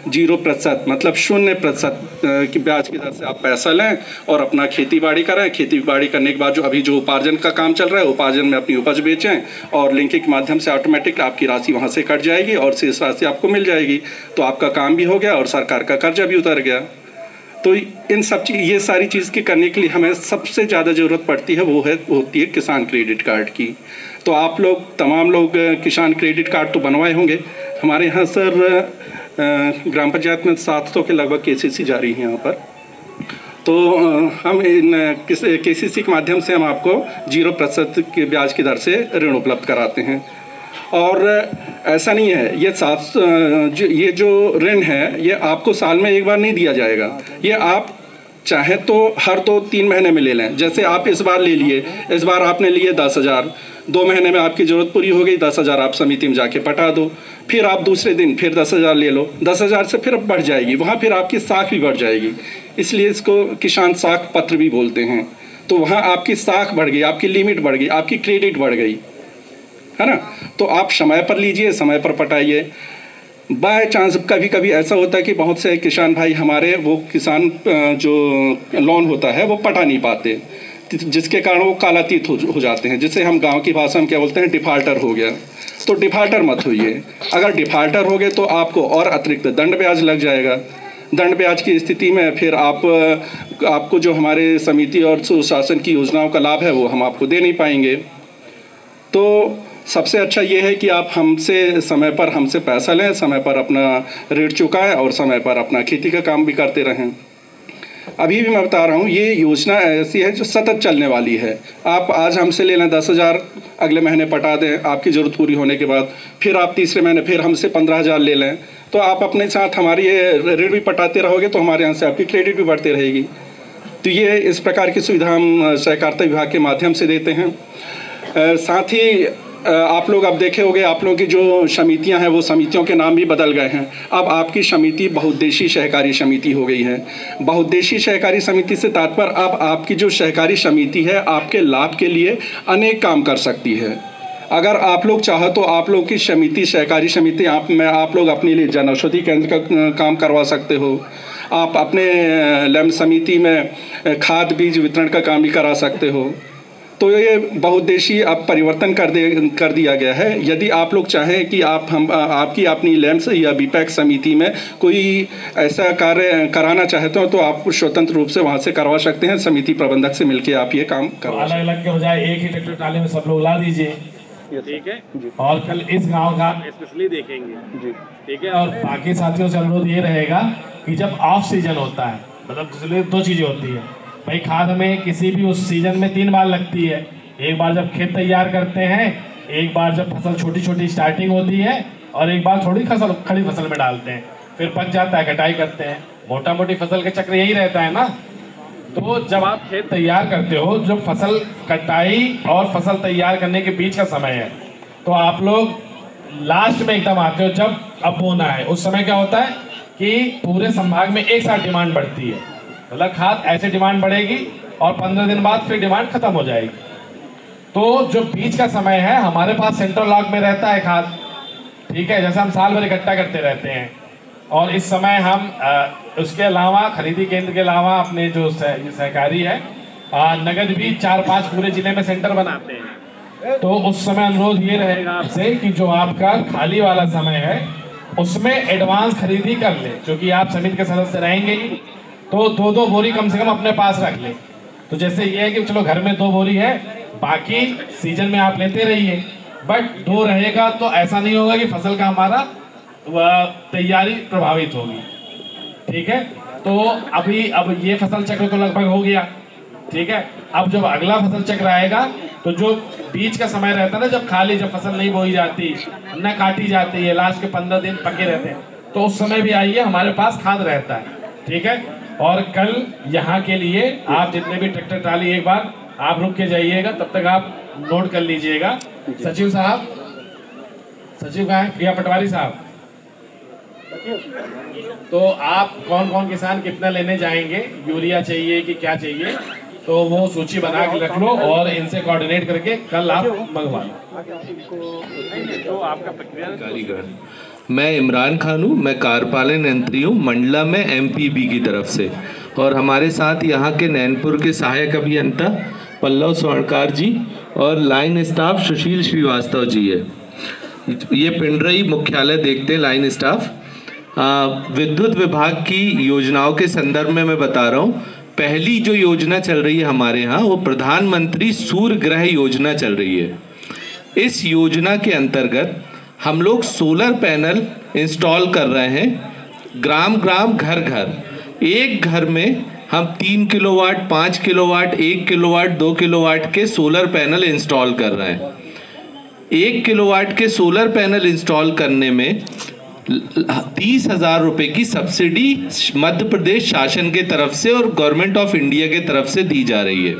0% मतलब 0% की ब्याज की दर से आप पैसा लें और अपना खेती बाड़ी करें। खेती बाड़ी करने के बाद जो अभी जो उपार्जन का काम चल रहा है, उपार्जन में अपनी उपज बेचें और लिंकिंग के माध्यम से ऑटोमेटिक आपकी राशि वहाँ से कट जाएगी और शेष राशि आपको मिल जाएगी। तो आपका काम भी हो गया और सरकार का कर्जा भी उतर गया। तो इन सब ये सारी चीज़ के करने के लिए हमें सबसे ज़्यादा ज़रूरत पड़ती है, वो होती है किसान क्रेडिट कार्ड की। तो आप लोग तमाम लोग किसान क्रेडिट कार्ड तो बनवाए होंगे। हमारे यहाँ सर ग्राम पंचायत में 700 के लगभग केसीसी जारी हैं यहाँ पर। तो हम इन केसीसी के माध्यम से हम आपको 0% के ब्याज की दर से ऋण उपलब्ध कराते हैं। और ऐसा नहीं है, ये जो ऋण है ये आपको साल में एक बार नहीं दिया जाएगा, ये आप चाहे तो हर 2-3 महीने में ले लें। जैसे आप इस बार ले लिए, इस बार आपने लिए 10,000, 2 महीने में आपकी ज़रूरत पूरी हो गई, 10,000 आप समिति में जाके पटा दो, फिर आप दूसरे दिन फिर 10,000 ले लो, 10,000 से फिर बढ़ जाएगी, वहाँ फिर आपकी साख भी बढ़ जाएगी। इसलिए इसको किसान साख पत्र भी बोलते हैं। तो वहाँ आपकी साख बढ़ गई, आपकी लिमिट बढ़ गई, आपकी क्रेडिट बढ़ गई, है ना। तो आप समय पर लीजिए, समय पर पटाइए। बाय चांस कभी कभी ऐसा होता है कि बहुत से किसान भाई हमारे वो किसान जो लोन होता है वो पटा नहीं पाते, जिसके कारण वो कालातीत हो जाते हैं, जिसे हम गांव की भाषा में क्या बोलते हैं, डिफ़ाल्टर हो गया। तो डिफ़ाल्टर मत होइए। अगर डिफ़ाल्टर हो गए तो आपको और अतिरिक्त दंड ब्याज लग जाएगा। दंड ब्याज की स्थिति में फिर आपको जो हमारे समिति और सुशासन की योजनाओं का लाभ है वो हम आपको दे नहीं पाएंगे। तो सबसे अच्छा ये है कि आप समय पर हमसे पैसा लें, समय पर अपना ऋण चुकाएं और समय पर अपना खेती का काम भी करते रहें। अभी भी मैं बता रहा हूँ, ये योजना ऐसी है जो सतत चलने वाली है। आप आज हमसे ले लें 10,000, अगले महीने पटा दें, आपकी ज़रूरत पूरी होने के बाद फिर आप तीसरे महीने फिर हमसे 15,000 ले लें, तो आप अपने साथ हमारी ये ऋण भी पटाते रहोगे तो हमारे यहाँ से आपकी क्रेडिट भी बढ़ती रहेगी। तो ये इस प्रकार की सुविधा हम सहकारिता विभाग के माध्यम से देते हैं। साथ ही आप लोग अब देखे होंगे, आप लोगों की जो समितियां हैं वो समितियों के नाम भी बदल गए हैं। अब आपकी समिति बहुउद्देशीय सहकारी समिति हो गई है। बहुउद्देशीय सहकारी समिति से तात्पर्य अब आपकी जो सहकारी समिति है आपके लाभ के लिए अनेक काम कर सकती है। अगर आप लोग चाहो तो आप लोग की समिति, सहकारी समिति आप लोग अपने लिए जन औषधि केंद्र का काम करवा सकते हो। आप अपने लैम्प समिति में खाद बीज वितरण का काम भी करा सकते हो। तो ये बहुउद्देशीय अब परिवर्तन कर दिया गया है। यदि आप लोग चाहें कि आपकी अपनी लैम्प्स या बीपैक समिति में कोई ऐसा कार्य कराना चाहते हो तो आप स्वतंत्र रूप से वहाँ से करवा सकते हैं। समिति प्रबंधक से मिलकर आप ये काम करवा सकते हैं।
अलग-अलग के बजाय एक ही ट्रैक्टर ट्राली में सब लोग ला दीजिए, ठीक है। और कल इस गांव का स्पेशली देखेंगे, ठीक है। और बाकी साथियों से अनुरोध ये रहेगा कि जब ऑफ सीजन होता है, मतलब इसलिए 2 चीज़ें होती है भाई, खाद हमें किसी भी उस सीजन में 3 बार लगती है। एक बार जब खेत तैयार करते हैं, एक बार जब फसल छोटी छोटी स्टार्टिंग होती है, और एक बार थोड़ी खड़ी फसल में डालते हैं, फिर पक जाता है, कटाई करते हैं। मोटा मोटी फसल के चक्र यही रहता है ना। तो जब आप खेत तैयार करते हो, जब फसल कटाई और फसल तैयार करने के बीच का समय है, तो आप लोग लास्ट में एकदम आते हो जब अब बोना है। उस समय क्या होता है कि पूरे संभाग में एक साथ डिमांड बढ़ती है, मतलब खाद ऐसे डिमांड बढ़ेगी और 15 दिन बाद फिर डिमांड खत्म हो जाएगी। तो जो बीच का समय है हमारे पास सेंट्रल लॉक में रहता है खाद, ठीक है, जैसे हम साल भर इकट्ठा करते रहते हैं। और इस समय हम उसके अलावा खरीदी केंद्र के अलावा अपने जो सहकारी है नगद भी 4-5 पूरे जिले में सेंटर बनाते हैं। तो उस समय अनुरोध ये रहेगा आपसे कि जो आपका खाली वाला समय है उसमें एडवांस खरीदी कर ले, क्योंकि आप समिति के सदस्य रहेंगे ही, तो 2-2 बोरी कम से कम अपने पास रख ले। तो जैसे ये है कि चलो घर में 2 बोरी है, बाकी सीजन में आप लेते रहिए, बट 2 रहेगा तो ऐसा नहीं होगा कि फसल का हमारा तैयारी प्रभावित होगी, ठीक है। तो अब ये फसल चक्र तो लगभग हो गया, ठीक है। अब जब अगला फसल चक्र आएगा तो जो बीच का समय रहता है ना, जब फसल नहीं बोई जाती, न काटी जाती है, लास्ट के 15 दिन पके रहते हैं, तो उस समय भी आइए, हमारे पास खाद रहता है, ठीक है। और कल यहाँ के लिए आप जितने भी ट्रैक्टर ट्राली, एक बार आप रुक के जाइएगा, तब तक आप नोट कर लीजिएगा। सचिव साहब, सचिव कहाँ है? प्रिया पटवारी साहब। तो आप कौन कौन किसान कितना लेने जाएंगे, यूरिया चाहिए कि क्या चाहिए, तो वो सूची बना के रख लो और इनसे कोऑर्डिनेट करके कल आप मंगवा लो। तो आपका
कारीगर मैं इमरान खान हूँ, मैं कार्यपालन यंत्री हूँ मंडला में MPB की तरफ से, और हमारे साथ यहाँ के नैनपुर के सहायक अभियंता पल्लव स्वर्णकार जी और लाइन स्टाफ सुशील श्रीवास्तव जी है। ये पिंडरई मुख्यालय देखते हैं लाइन स्टाफ। विद्युत विभाग की योजनाओं के संदर्भ में मैं बता रहा हूँ। पहली जो योजना चल रही है हमारे यहाँ वो प्रधानमंत्री सूर्य ग्रह योजना चल रही है। इस योजना के अंतर्गत हम लोग सोलर पैनल इंस्टॉल कर रहे हैं, ग्राम ग्राम घर घर। एक घर में हम 3 किलोवाट, 5 किलोवाट, 1 किलोवाट, 2 किलोवाट के सोलर पैनल इंस्टॉल कर रहे हैं। 1 किलोवाट के सोलर पैनल इंस्टॉल करने में 30,000 रुपये की सब्सिडी मध्य प्रदेश शासन के तरफ से और गवर्नमेंट ऑफ इंडिया के तरफ से दी जा रही है।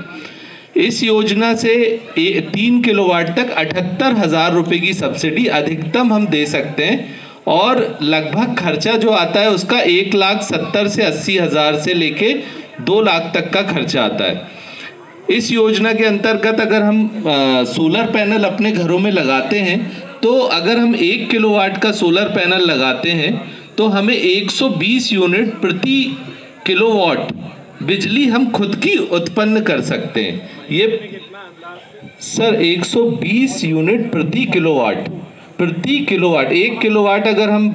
इस योजना से 3 किलोवाट तक 78,000 रुपये की सब्सिडी अधिकतम हम दे सकते हैं, और लगभग खर्चा जो आता है उसका 1,70,000 से 80,000 से लेके 2 लाख तक का खर्चा आता है। इस योजना के अंतर्गत अगर हम सोलर पैनल अपने घरों में लगाते हैं, तो अगर हम 1 किलोवाट का सोलर पैनल लगाते हैं तो हमें 120 यूनिट प्रति किलोवाट बिजली हम खुद की उत्पन्न कर सकते हैं। ये सर 120 यूनिट प्रति किलोवाट प्रति किलोवाट, 1 किलोवाट अगर हम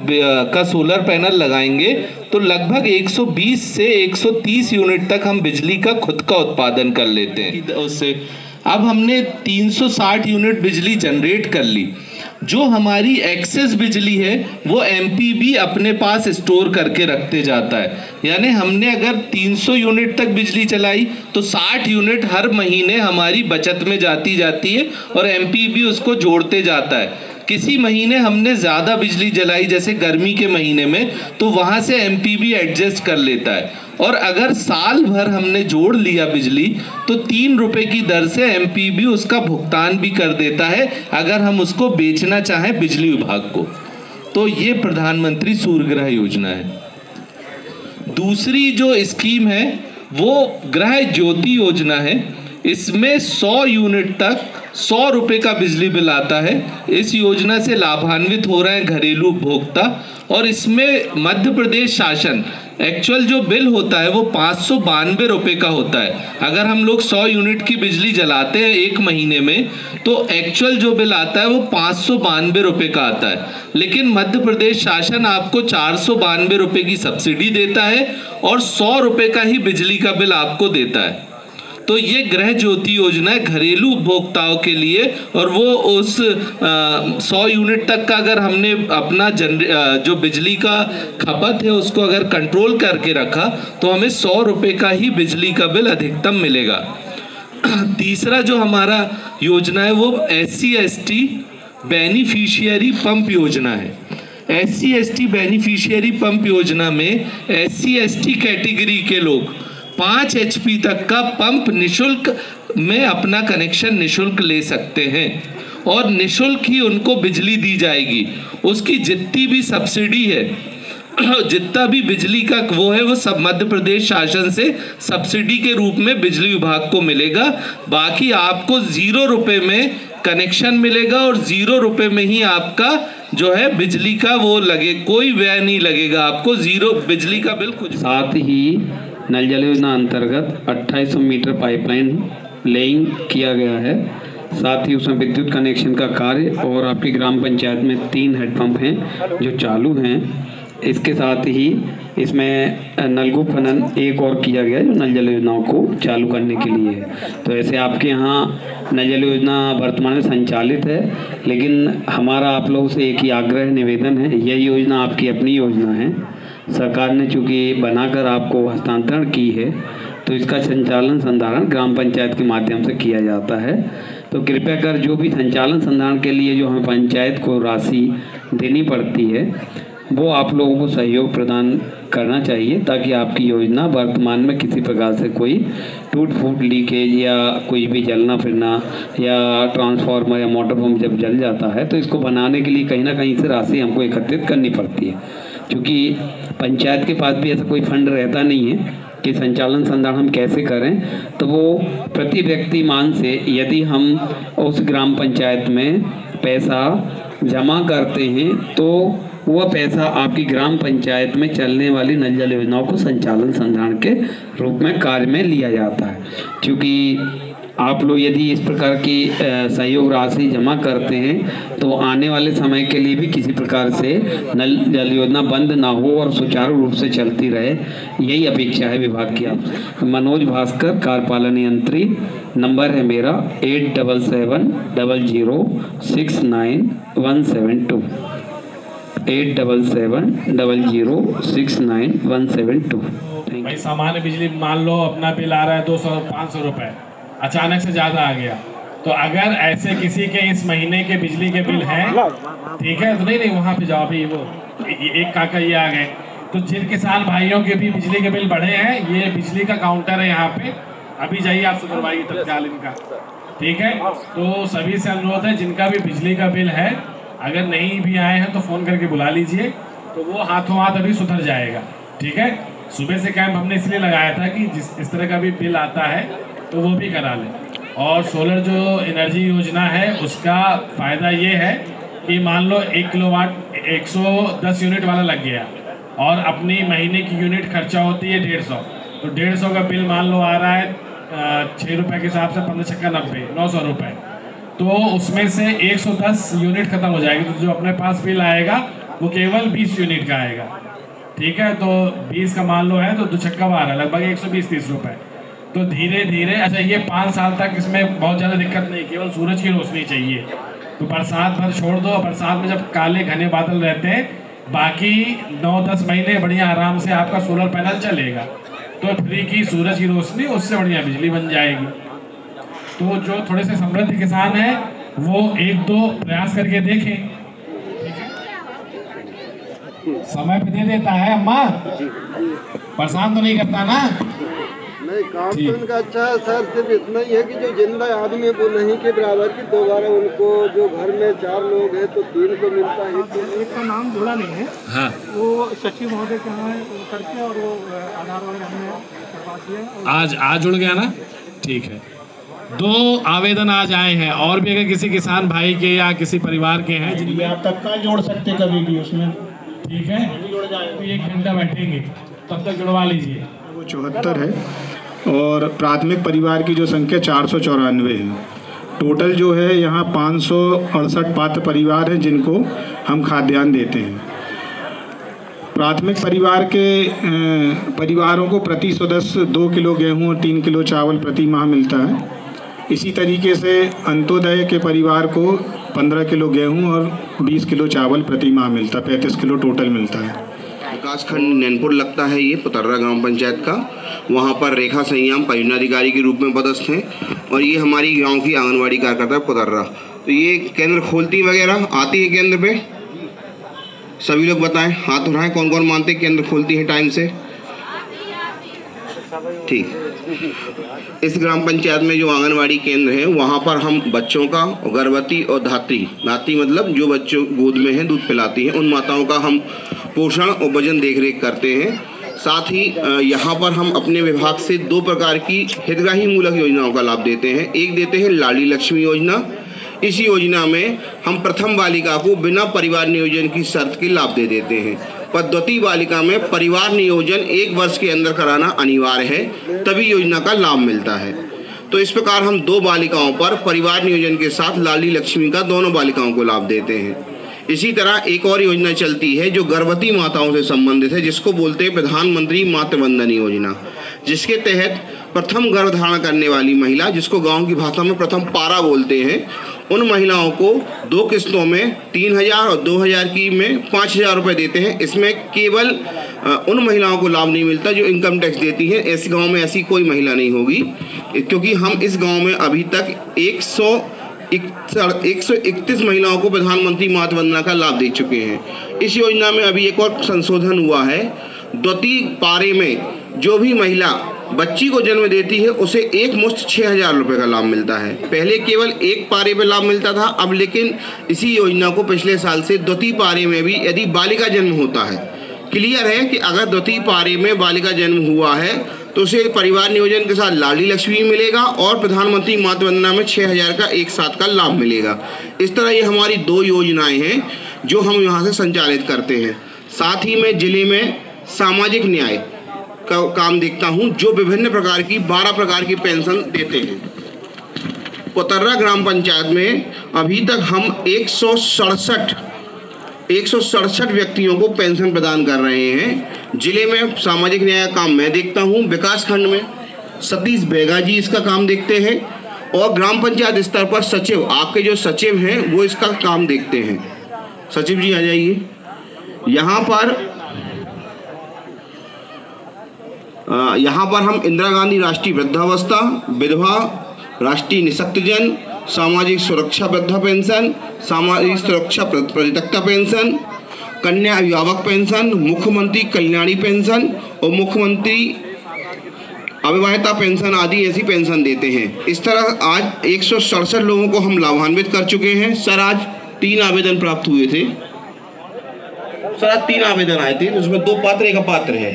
का सोलर पैनल लगाएंगे तो लगभग 120 से 130 यूनिट तक हम बिजली का खुद का उत्पादन कर लेते हैं उससे। अब हमने 360 यूनिट बिजली जनरेट कर ली। जो हमारी एक्सेस बिजली है वो एमपीबी अपने पास स्टोर करके रखते जाता है। यानी हमने अगर 300 यूनिट तक बिजली चलाई तो 60 यूनिट हर महीने हमारी बचत में जाती है और एमपीबी उसको जोड़ते जाता है। किसी महीने हमने ज़्यादा बिजली जलाई जैसे गर्मी के महीने में तो वहाँ से एमपीबी एडजस्ट कर लेता है। और अगर साल भर हमने जोड़ लिया बिजली तो 3 रुपए की दर से एमपीबी उसका भुगतान भी कर देता है अगर हम उसको बेचना चाहें बिजली विभाग को। तो ये प्रधानमंत्री सूर्यगृह योजना है। दूसरी जो स्कीम है वो गृह ज्योति योजना है। इसमें 100 यूनिट तक 100 रुपये का बिजली बिल आता है। इस योजना से लाभान्वित हो रहे हैं घरेलू उपभोक्ता। और इसमें मध्य प्रदेश शासन एक्चुअल जो बिल होता है वो 592 रुपये का होता है। अगर हम लोग 100 यूनिट की बिजली जलाते हैं एक महीने में तो एक्चुअल जो बिल आता है वो 592 रुपये का आता है। लेकिन मध्य प्रदेश शासन आपको 492 रुपये की सब्सिडी देता है और 100 रुपये का ही बिजली का बिल आपको देता है। तो ये गृह ज्योति योजना है घरेलू उपभोक्ताओं के लिए। और वो उस 100 यूनिट तक का अगर हमने अपना जो बिजली का खपत है उसको अगर कंट्रोल करके रखा तो हमें 100 रुपये का ही बिजली का बिल अधिकतम मिलेगा। तीसरा जो हमारा योजना है वो SC/ST बेनिफिशियरी पंप योजना है। SC/ST बेनिफिशियरी पंप योजना में SC/ST कैटेगरी के लोग 5 HP तक का पंप निशुल्क में अपना कनेक्शन निशुल्क ले सकते हैं और निशुल्क ही उनको बिजली दी जाएगी। उसकी जितनी भी सब्सिडी है जितना भी बिजली का वो है वो सब मध्य प्रदेश शासन से सब्सिडी के रूप में बिजली विभाग को मिलेगा। बाकी आपको 0 रुपये में कनेक्शन मिलेगा और 0 रुपये में ही आपका जो है बिजली का वो लगे, कोई व्यय नहीं लगेगा आपको, 0 बिजली का बिल खुद।
साथ ही नल जल योजना अंतर्गत 2800 मीटर पाइपलाइन लेइंग किया गया है। साथ ही उसमें विद्युत कनेक्शन का कार्य और आपकी ग्राम पंचायत में 3 हैंडपंप हैं जो चालू हैं। इसके साथ ही इसमें नलकूप खनन एक और किया गया जो नल जल योजनाओं को चालू करने के लिए है। तो ऐसे आपके यहाँ नल जल योजना वर्तमान में संचालित है, लेकिन हमारा आप लोगों से एक ही आग्रह निवेदन है, यह योजना आपकी अपनी योजना है। सरकार ने चूँकि बनाकर आपको हस्तांतरण की है तो इसका संचालन संधारण ग्राम पंचायत के माध्यम से किया जाता है। तो कृपया कर जो भी संचालन संधारण के लिए जो हमें पंचायत को राशि देनी पड़ती है वो आप लोगों को सहयोग प्रदान करना चाहिए ताकि आपकी योजना वर्तमान में किसी प्रकार से कोई टूट फूट लीकेज या कोई भी जलना फिरना या ट्रांसफार्मर या मोटर पंप जब जल जाता है तो इसको बनाने के लिए कहीं ना कहीं से राशि हमको एकत्रित करनी पड़ती है। क्योंकि पंचायत के पास भी ऐसा कोई फंड रहता नहीं है कि संचालन संधारण हम कैसे करें, तो वो प्रति व्यक्ति मान से यदि हम उस ग्राम पंचायत में पैसा जमा करते हैं तो वह पैसा आपकी ग्राम पंचायत में चलने वाली नल जल योजनाओं को संचालन संधारण के रूप में कार्य में लिया जाता है। क्योंकि आप लोग यदि इस प्रकार की सहयोग राशि जमा करते हैं तो आने वाले समय के लिए भी किसी प्रकार से नल जल योजना बंद ना हो और सुचारू रूप से चलती रहे, यही अपेक्षा है विभाग की। आप मनोज भास्कर, कार्यपालन यंत्री, नंबर है मेरा 8770069172 8770069172।
भाई सामान्य बिजली मान लो अपना बिल आ रहा है 200-500 रुपये, अचानक से ज़्यादा आ गया, तो अगर ऐसे किसी के इस महीने के बिजली के बिल हैं, ठीक है, तो नहीं वहाँ पे जाओ अभी वो एक काका ये आ गए, तो जिन किसान भाइयों के भी बिजली के बिल बढ़े हैं, ये बिजली का काउंटर है यहाँ पे, अभी जाइए आप सुधरवाइए तत्काल इनका, ठीक है। तो सभी से अनुरोध है जिनका भी बिजली का बिल है, अगर नहीं भी आए हैं तो फ़ोन करके बुला लीजिए, तो वो हाथों हाथ अभी सुधर जाएगा, ठीक है। सुबह से कैंप हमने इसलिए लगाया था कि इस तरह का भी बिल आता है तो वो भी करा लें। और सोलर जो एनर्जी योजना है उसका फ़ायदा ये है कि मान लो 1 किलोवाट 110 यूनिट वाला लग गया और अपनी महीने की यूनिट खर्चा होती है 150, तो 150 का बिल मान लो आ रहा है 6 रुपये के हिसाब से 15×6 = 90, 900 रुपये। तो उसमें से 110 यूनिट खत्म हो जाएगी, तो जो अपने पास बिल आएगा वो केवल 20 यूनिट का आएगा। ठीक है, तो 20 का मान लो है तो 2 छक्का 12 लगभग 120-30 रुपये। तो धीरे धीरे, अच्छा ये 5 साल तक इसमें बहुत ज़्यादा दिक्कत नहीं, केवल सूरज की रोशनी चाहिए। तो बरसात भर छोड़ दो, बरसात में जब काले घने बादल रहते हैं, बाकी 9-10 महीने बढ़िया आराम से आपका सोलर पैनल चलेगा, तो फ्री की सूरज की रोशनी, उससे बढ़िया बिजली बन जाएगी। तो जो थोड़े से समृद्ध किसान हैं वो 1-2 प्रयास करके देखें। समय पे दे देता है अम्मा, परेशान तो नहीं करता ना?
नहीं, काम तो इनका अच्छा है सर, सिर्फ इतना ही है कि जो जिंदा आदमी है वो नहीं के बराबर की, दोबारा उनको जो घर में 4 लोग हैं तो 3 को मिलता है।
एक का नाम जुड़ा नहीं है,
हाँ,
वो सचिव महोदय के यहाँ करके और वो आधार वगैरह हमने करवा दिया।
आज जुड़ गया ना? ठीक है। 2 आवेदन आज आए हैं, और भी अगर किसी किसान भाई के या किसी परिवार के हैं जिनमें
आप तत्काल जोड़ सकते कभी भी उसमें।
ठीक है, तो 1 घंटा बैठेंगे, तब तक जुड़वा लीजिए।
वो 74 है और प्राथमिक परिवार की जो संख्या 494 है। टोटल जो है यहाँ 568 पात्र परिवार हैं जिनको हम खाद्यान्न देते हैं। प्राथमिक परिवार के परिवारों को प्रति सदस्य 2 किलो गेहूँ और 3 किलो चावल प्रति माह मिलता है। इसी तरीके से अंत्योदय के परिवार को 15 किलो गेहूँ और 20 किलो चावल प्रति माह मिलता है, 35 किलो टोटल मिलता है।
विकासखंड नैनपुर लगता है ये पुतर्रा ग्राम पंचायत का। वहाँ पर रेखा संयाम परियोजनाधिकारी के रूप में पदस्थ हैं और ये हमारी गांव की आंगनवाड़ी कार्यकर्ता है पुतर्रा। तो ये केंद्र खोलती वगैरह आती है केंद्र पे, सभी लोग बताएं, हाथ उठाएं, कौन कौन मानते हैं केंद्र खोलती है टाइम से? ठीक। इस ग्राम पंचायत में जो आंगनवाड़ी केंद्र है वहाँ पर हम बच्चों का, गर्भवती और धात्री मतलब जो बच्चों गोद में हैं दूध पिलाती हैं, उन माताओं का हम पोषण और वजन देखरेख करते हैं। साथ ही यहाँ पर हम अपने विभाग से 2 प्रकार की हितग्राही मूलक योजनाओं का लाभ देते हैं। एक देते हैं लाडली लक्ष्मी योजना। इस योजना में हम प्रथम बालिका को बिना परिवार नियोजन की शर्त के लाभ दे देते हैं। पर द्वितीय बालिका में परिवार नियोजन 1 वर्ष के अंदर कराना अनिवार्य है, तभी योजना का लाभ मिलता है। तो इस प्रकार हम 2 बालिकाओं पर परिवार नियोजन के साथ लाडली लक्ष्मी का दोनों बालिकाओं को लाभ देते हैं। इसी तरह एक और योजना चलती है जो गर्भवती माताओं से संबंधित है, जिसको बोलते हैं प्रधानमंत्री मातृ वंदन योजना, जिसके तहत प्रथम गर्भधारण करने वाली महिला, जिसको गांव की भाषा में प्रथम पारा बोलते हैं, उन महिलाओं को 2 किस्तों में 3000 और 2000 की में 5000 रुपये देते हैं। इसमें केवल उन महिलाओं को लाभ नहीं मिलता जो इनकम टैक्स देती हैं। इस गांव में ऐसी कोई महिला नहीं होगी, क्योंकि हम इस गांव में अभी तक 131 महिलाओं को प्रधानमंत्री मातृ वंदना का लाभ दे चुके हैं। इस योजना में अभी एक और संशोधन हुआ है। द्वितीय पारे में जो भी महिला बच्ची को जन्म देती है उसे एक मुश्त 6000 रुपये का लाभ मिलता है। पहले केवल 1 पारे पे लाभ मिलता था, अब लेकिन इसी योजना को पिछले साल से द्वितीय पारे में भी यदि बालिका जन्म होता है, क्लियर है कि अगर द्वितीय पारे में बालिका जन्म हुआ है तो उसे परिवार नियोजन के साथ लाडली लक्ष्मी मिलेगा और प्रधानमंत्री मातृ वंदना में 6000 का एक साथ का लाभ मिलेगा। इस तरह ये हमारी 2 योजनाएं हैं जो हम यहाँ से संचालित करते हैं। साथ ही मैं जिले में सामाजिक न्याय का काम देखता हूँ, जो विभिन्न प्रकार की 12 प्रकार की पेंशन देते हैं। पुतर्रा ग्राम पंचायत में अभी तक हम 167 व्यक्तियों को पेंशन प्रदान कर रहे हैं। जिले में सामाजिक न्याय का काम मैं देखता हूँ, विकास खंड में सतीश बेगा जी इसका काम देखते हैं और ग्राम पंचायत स्तर पर सचिव, आपके जो सचिव हैं वो इसका काम देखते हैं। सचिव जी आ जाइए। यहाँ पर हम इंदिरा गांधी राष्ट्रीय वृद्धावस्था, विधवा, राष्ट्रीय निशक्तजन, सामाजिक सुरक्षा वृद्धा पेंशन, सामाजिक सुरक्षा परित्यक्ता पेंशन, कन्या अभिभावक पेंशन, मुख्यमंत्री कल्याणी पेंशन और मुख्यमंत्री अविवाहिता पेंशन आदि ऐसी पेंशन देते हैं। इस तरह आज 167 लोगों को हम लाभान्वित कर चुके हैं। सर आज 3 आवेदन प्राप्त हुए थे। सर आज 3 आवेदन आए थे, उसमें 2 पात्र, 1 अपात्र है,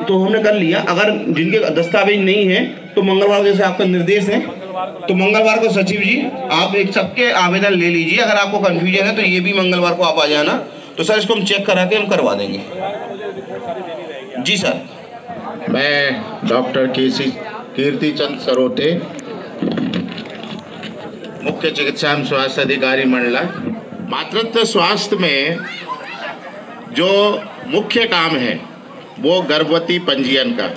तो हमने कर लिया। अगर जिनके दस्तावेज नहीं है तो मंगलवार, जैसे आपका निर्देश है, तो मंगलवार को सचिव जी आप एक सबके आवेदन ले लीजिए। अगर आपको कंफ्यूजन है तो ये भी मंगलवार को आप आ जाना, तो सर इसको हम चेक करा के हम करवा देंगे। जी सर।
मैं डॉक्टर कीर्ति चंद सरोते मुख्य चिकित्सा एवं स्वास्थ्य अधिकारी मंडला। मातृत्व स्वास्थ्य में जो मुख्य काम है वो गर्भवती पंजीयन का,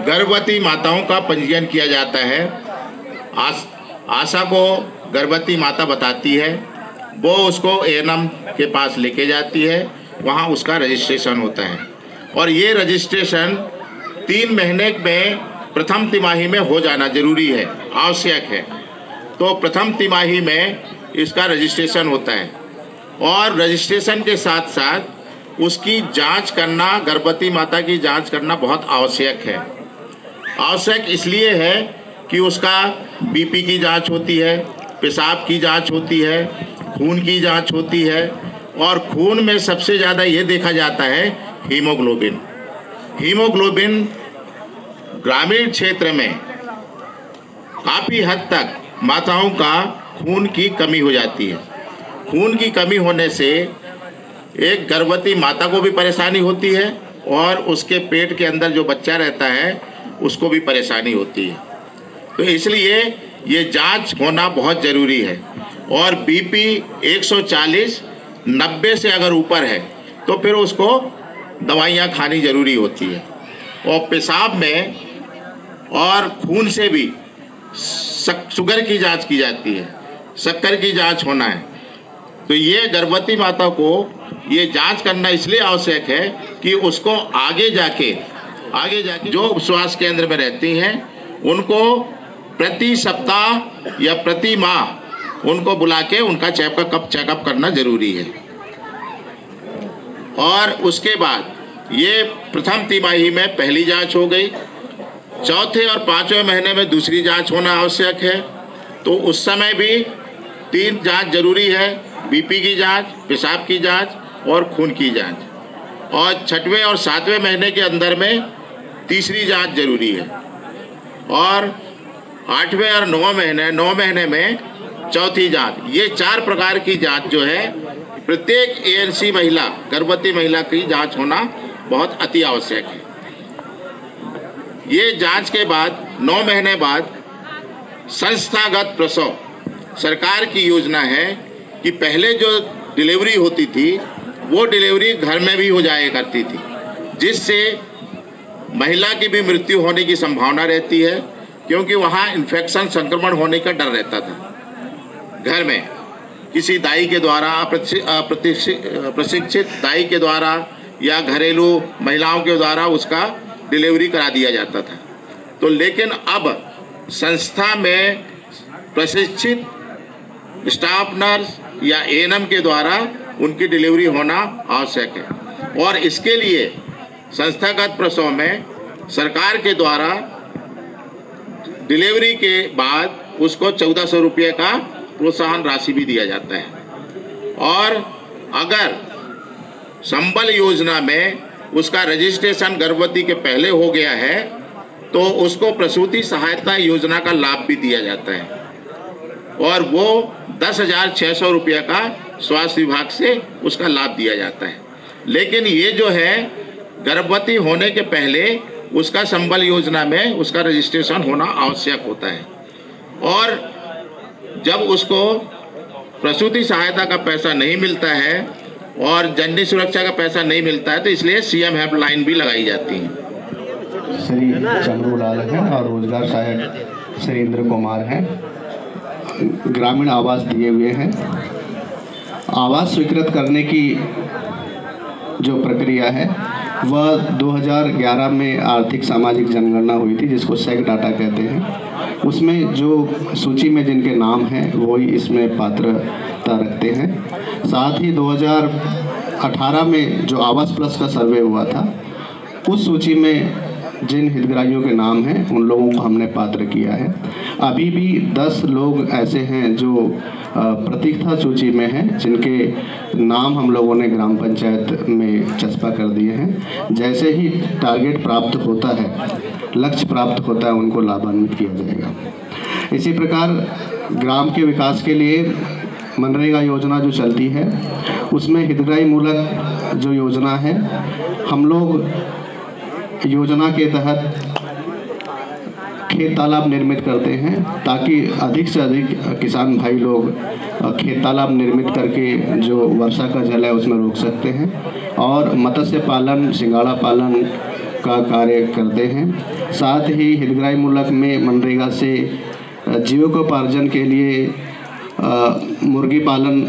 गर्भवती माताओं का पंजीयन किया जाता है। आशा को गर्भवती माता बताती है, वो उसको एएनएम के पास लेके जाती है, वहाँ उसका रजिस्ट्रेशन होता है और ये रजिस्ट्रेशन 3 महीने में प्रथम तिमाही में हो जाना जरूरी है, आवश्यक है। तो प्रथम तिमाही में इसका रजिस्ट्रेशन होता है और रजिस्ट्रेशन के साथ साथ उसकी जांच करना, गर्भवती माता की जांच करना बहुत आवश्यक है। आवश्यक इसलिए है कि उसका बीपी की जांच होती है, पेशाब की जांच होती है, खून की जांच होती है और खून में सबसे ज़्यादा ये देखा जाता है हीमोग्लोबिन। हीमोग्लोबिन ग्रामीण क्षेत्र में काफ़ी हद तक माताओं का खून की कमी हो जाती है। खून की कमी होने से एक गर्भवती माता को भी परेशानी होती है और उसके पेट के अंदर जो बच्चा रहता है उसको भी परेशानी होती है। तो इसलिए ये जांच होना बहुत ज़रूरी है और बीपी 140 90 से अगर ऊपर है तो फिर उसको दवाइयाँ खानी ज़रूरी होती है। और पेशाब में और खून से भी शुगर की जांच की जाती है, शक्कर की जांच होना है। तो ये गर्भवती माता को ये जांच करना इसलिए आवश्यक है कि उसको आगे जाके जो उपस्वास्थ्य केंद्र में रहती हैं उनको प्रति सप्ताह या प्रति माह उनको बुला के उनका चेकअप करना ज़रूरी है। और उसके बाद ये प्रथम तिमाही में पहली जांच हो गई, चौथे और 5वें महीने में दूसरी जांच होना आवश्यक है। तो उस समय भी 3 जांच जरूरी है, बीपी की जांच, पेशाब की जांच और खून की जांच। और 6वें और 7वें महीने के अंदर में तीसरी जांच जरूरी है और 8वें और 9 महीने में चौथी जांच। ये 4 प्रकार की जांच जो है प्रत्येक एएनसी महिला, गर्भवती महिला की जांच होना बहुत अति आवश्यक है। ये जांच के बाद 9 महीने बाद संस्थागत प्रसव, सरकार की योजना है कि पहले जो डिलीवरी होती थी वो डिलीवरी घर में भी हो जाया करती थी, जिससे महिला की भी मृत्यु होने की संभावना रहती है, क्योंकि वहाँ इन्फेक्शन, संक्रमण होने का डर रहता था। घर में किसी दाई के द्वारा, प्रशिक्षित दाई के द्वारा या घरेलू महिलाओं के द्वारा उसका डिलीवरी करा दिया जाता था। तो लेकिन अब संस्था में प्रशिक्षित स्टाफ नर्स या एएनएम के द्वारा उनकी डिलीवरी होना आवश्यक है और इसके लिए संस्थागत प्रसव में सरकार के द्वारा डिलीवरी के बाद उसको 1400 रुपये का प्रोत्साहन राशि भी दिया जाता है। और अगर संबल योजना में उसका रजिस्ट्रेशन गर्भवती के पहले हो गया है तो उसको प्रसूति सहायता योजना का लाभ भी दिया जाता है और वो 10,600 रुपये का स्वास्थ्य विभाग से उसका लाभ दिया जाता है। लेकिन ये जो है गर्भवती होने के पहले उसका संबल योजना में उसका रजिस्ट्रेशन होना आवश्यक होता है और जब उसको प्रसूति सहायता का पैसा नहीं मिलता है और जननी सुरक्षा का पैसा नहीं मिलता है तो इसलिए सीएम हेल्पलाइन भी लगाई जाती है।
श्री चमरूलाल हैं और रोजगार सहायक श्री इंद्र कुमार हैं, ग्रामीण आवास दिए हुए हैं। आवास स्वीकृत करने की जो प्रक्रिया है वह 2011 में आर्थिक सामाजिक जनगणना हुई थी, जिसको सेक डाटा कहते हैं। उसमें जो सूची में जिनके नाम हैं वही इसमें पात्रता रखते हैं। साथ ही 2018 में जो आवास प्लस का सर्वे हुआ था उस सूची में जिन हितग्राहियों के नाम हैं उन लोगों को हमने पात्र किया है। अभी भी 10 लोग ऐसे हैं जो प्रतीक्षा सूची में हैं, जिनके नाम हम लोगों ने ग्राम पंचायत में चस्पा कर दिए हैं। जैसे ही टारगेट प्राप्त होता है, लक्ष्य प्राप्त होता है, उनको लाभान्वित किया जाएगा। इसी प्रकार ग्राम के विकास के लिए मनरेगा योजना जो चलती है उसमें हितग्राही मूलक जो योजना है, हम लोग योजना के तहत खेत तालाब निर्मित करते हैं ताकि अधिक से अधिक किसान भाई लोग खेत तालाब निर्मित करके जो वर्षा का जल है उसमें रोक सकते हैं और मत्स्य पालन, सिंगाड़ा पालन का कार्य करते हैं। साथ ही हितग्राही मुल्क में मनरेगा से जीविकोपार्जन के लिए मुर्गी पालन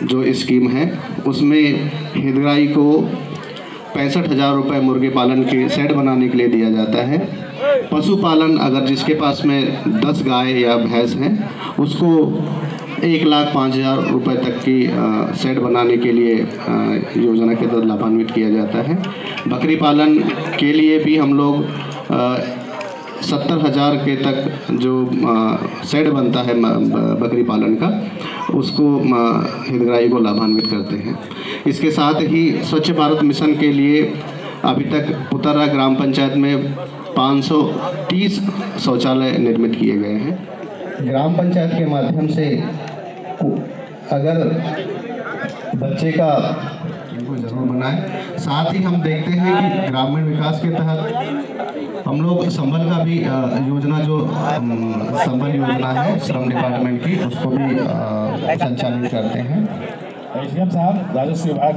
जो स्कीम है उसमें हितग्राही को 65,000 रुपये मुर्गी पालन के सेट बनाने के लिए दिया जाता है। पशुपालन अगर जिसके पास में 10 गाय या भैंस हैं उसको 1,05,000 रुपये तक की सेट बनाने के लिए योजना के तहत लाभान्वित किया जाता है। बकरी पालन के लिए भी हम लोग 70,000 के तक जो सेट बनता है बकरी पालन का उसको हितग्राही को लाभान्वित करते हैं। इसके साथ ही स्वच्छ भारत मिशन के लिए अभी तक पुतर्रा ग्राम पंचायत में 530 शौचालय निर्मित किए गए हैं। ग्राम पंचायत के माध्यम से अगर बच्चे का इनको जरूर बनाए। साथ ही हम देखते हैं कि ग्रामीण विकास के तहत हम लोग संबल का भी योजना जो संबल योजना है श्रम डिपार्टमेंट की उसको भी संचालित करते हैं।
एसडीएम साहब, राजस्व विभाग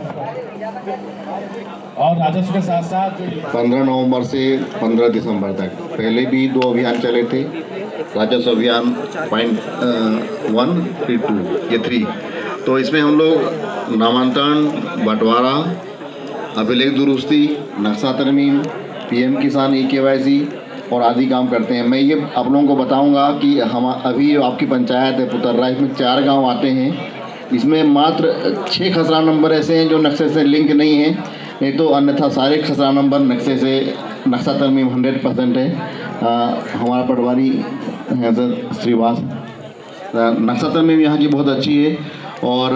और राजस्व के साथ साथ
15 नवंबर से 15 दिसंबर तक पहले भी 2 अभियान चले थे। राजस्व अभियान पॉइंट 1 फिर 2 ये 3। तो इसमें हम लोग नामांतरण, बंटवारा, अभिलेख दुरुस्ती, नक्शा तरमीम, पीएम किसान ई-केवाईसी और आदि काम करते हैं। मैं ये आप लोगों को बताऊंगा कि हम अभी आपकी पंचायत है पुतर्रा, इसमें 4 गांव आते हैं। इसमें मात्र 6 खसरा नंबर ऐसे हैं जो नक्शे से लिंक नहीं हैं, नहीं तो अन्यथा सारे खसरा नंबर नक्शे से नक्शा तरमीम 100% है। हमारा पटवारी है सर श्रीवास, नक्शा तरमीम यहाँ की बहुत अच्छी है। और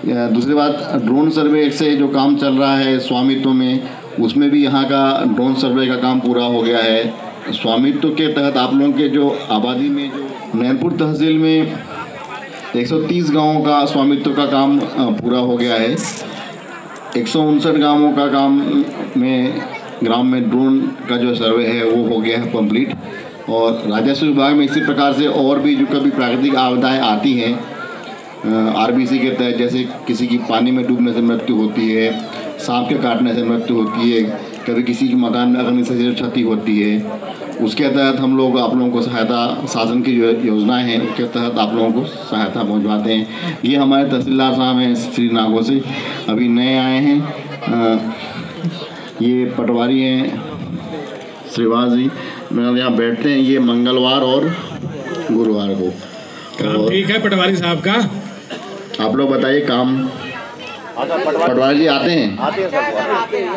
दूसरी बात, ड्रोन सर्वे से जो काम चल रहा है स्वामित्व में, उसमें भी यहाँ का ड्रोन सर्वे का काम पूरा हो गया है। स्वामित्व के तहत आप लोगों के जो आबादी में जो नैनपुर तहसील में 130 गांवों का स्वामित्व का काम पूरा हो गया है। 159 गांवों का काम में ग्राम में ड्रोन का जो सर्वे है वो हो गया है कंप्लीट। और राजस्व विभाग में इसी प्रकार से और भी जो कभी प्राकृतिक आपदाएं आती हैं आरबीसी के तहत, जैसे किसी की पानी में डूबने से मृत्यु होती है, सांप के काटने से मृत्यु होती है, कभी किसी के मकान में अग्नि से क्षति होती है, उसके तहत हम लोग आप लोगों को सहायता, शासन की जो योजनाएं हैं उसके तहत आप लोगों को सहायता पहुंचवाते हैं। ये हमारे तहसीलदार साहब हैं श्री नागो से, अभी नए आए हैं। ये पटवारी हैं श्रीवास जी, मेरे यहाँ बैठते हैं ये मंगलवार और गुरुवार को।
काम ठीक है पटवारी साहब का?
आप लोग बताइए काम पटवारी जी आते हैं?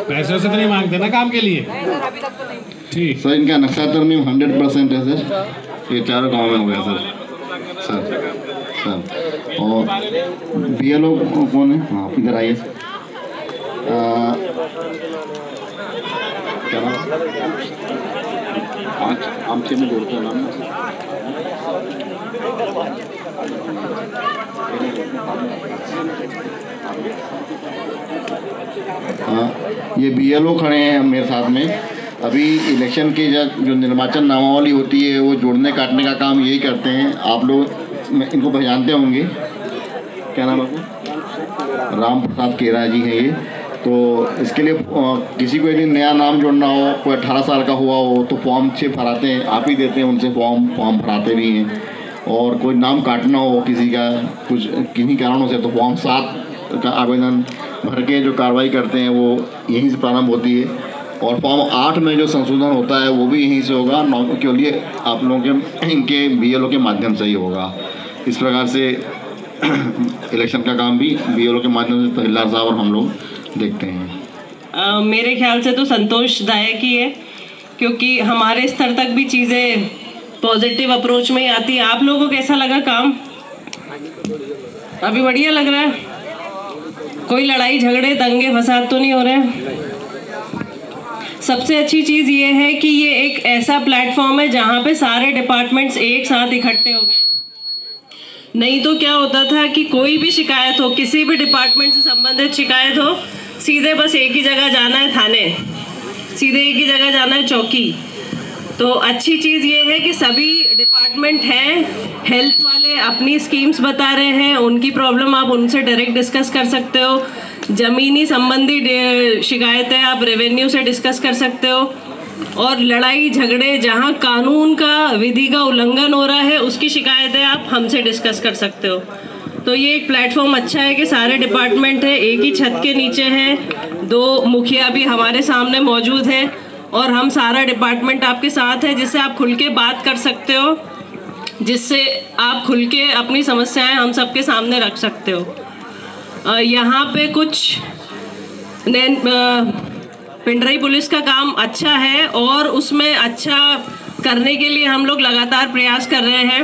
पैसे से तो नहीं मांगते ना काम के लिए? ठीक
सर, इनका नक्शा तरमीम 100% है सर। ये 4 गांव में हो गया सर। और बीएलओ कौन है? हाँ, इधर आइए। क्या नाम? आम छे में जोड़ते हैं नाम। हाँ, ये बीएलओ खड़े हैं मेरे साथ में। अभी इलेक्शन के जो निर्वाचन नामावली होती है वो जोड़ने काटने का काम यही करते हैं। आप लोग इनको पहचानते होंगे। क्या नाम है आपको? राम प्रसाद केरा जी है ये। तो इसके लिए किसी को यदि नया नाम जोड़ना हो, कोई 18 साल का हुआ हो तो फॉर्म 6 भराते हैं, आप ही देते हैं उनसे फॉर्म भराते भी हैं। और कोई नाम काटना हो किसी का कुछ किन्हीं कारणों से तो फॉर्म 7 का आवेदन भर के जो कार्रवाई करते हैं वो यहीं से प्रारंभ होती है। और फॉर्म 8 में जो संशोधन होता है वो भी यहीं से होगा, के लिए आप लोगों के इनके बीएलओ के माध्यम से ही होगा। इस प्रकार से इलेक्शन का काम भी बीएलओ के माध्यम से तहसीलदार साहब और हम लोग देखते हैं।
मेरे ख्याल से तो संतोषदायक ही है, क्योंकि हमारे स्तर तक भी चीज़ें पॉजिटिव अप्रोच में ही आती है। आप लोगों को कैसा लगा काम? अभी बढ़िया लग रहा है? कोई लड़ाई झगड़े दंगे फसाद तो नहीं हो रहे हैं? सबसे अच्छी चीज़ ये है कि ये एक ऐसा प्लेटफॉर्म है जहाँ पे सारे डिपार्टमेंट्स एक साथ इकट्ठे हो गए। नहीं तो क्या होता था कि कोई भी शिकायत हो, किसी भी डिपार्टमेंट से संबंधित शिकायत हो, सीधे बस एक ही जगह जाना है थाने, सीधे एक ही जगह जाना है चौकी। तो अच्छी चीज़ ये है कि सभी डिपार्टमेंट हैं, हेल्थ वाले अपनी स्कीम्स बता रहे हैं, उनकी प्रॉब्लम आप उनसे डायरेक्ट डिस्कस कर सकते हो। ज़मीनी संबंधी शिकायतें आप रेवेन्यू से डिस्कस कर सकते हो, और लड़ाई झगड़े जहां कानून का, विधि का उल्लंघन हो रहा है, उसकी शिकायतें आप हमसे डिस्कस कर सकते हो। तो ये एक प्लेटफॉर्म अच्छा है कि सारे डिपार्टमेंट है एक ही छत के नीचे हैं, 2 मुखिया भी हमारे सामने मौजूद हैं, और हम सारा डिपार्टमेंट आपके साथ है, जिससे आप खुल के बात कर सकते हो, जिससे आप खुल के अपनी समस्याएं हम सबके सामने रख सकते हो। यहाँ पे कुछ पिंडराई पुलिस का काम अच्छा है, और उसमें अच्छा करने के लिए हम लोग लगातार प्रयास कर रहे हैं।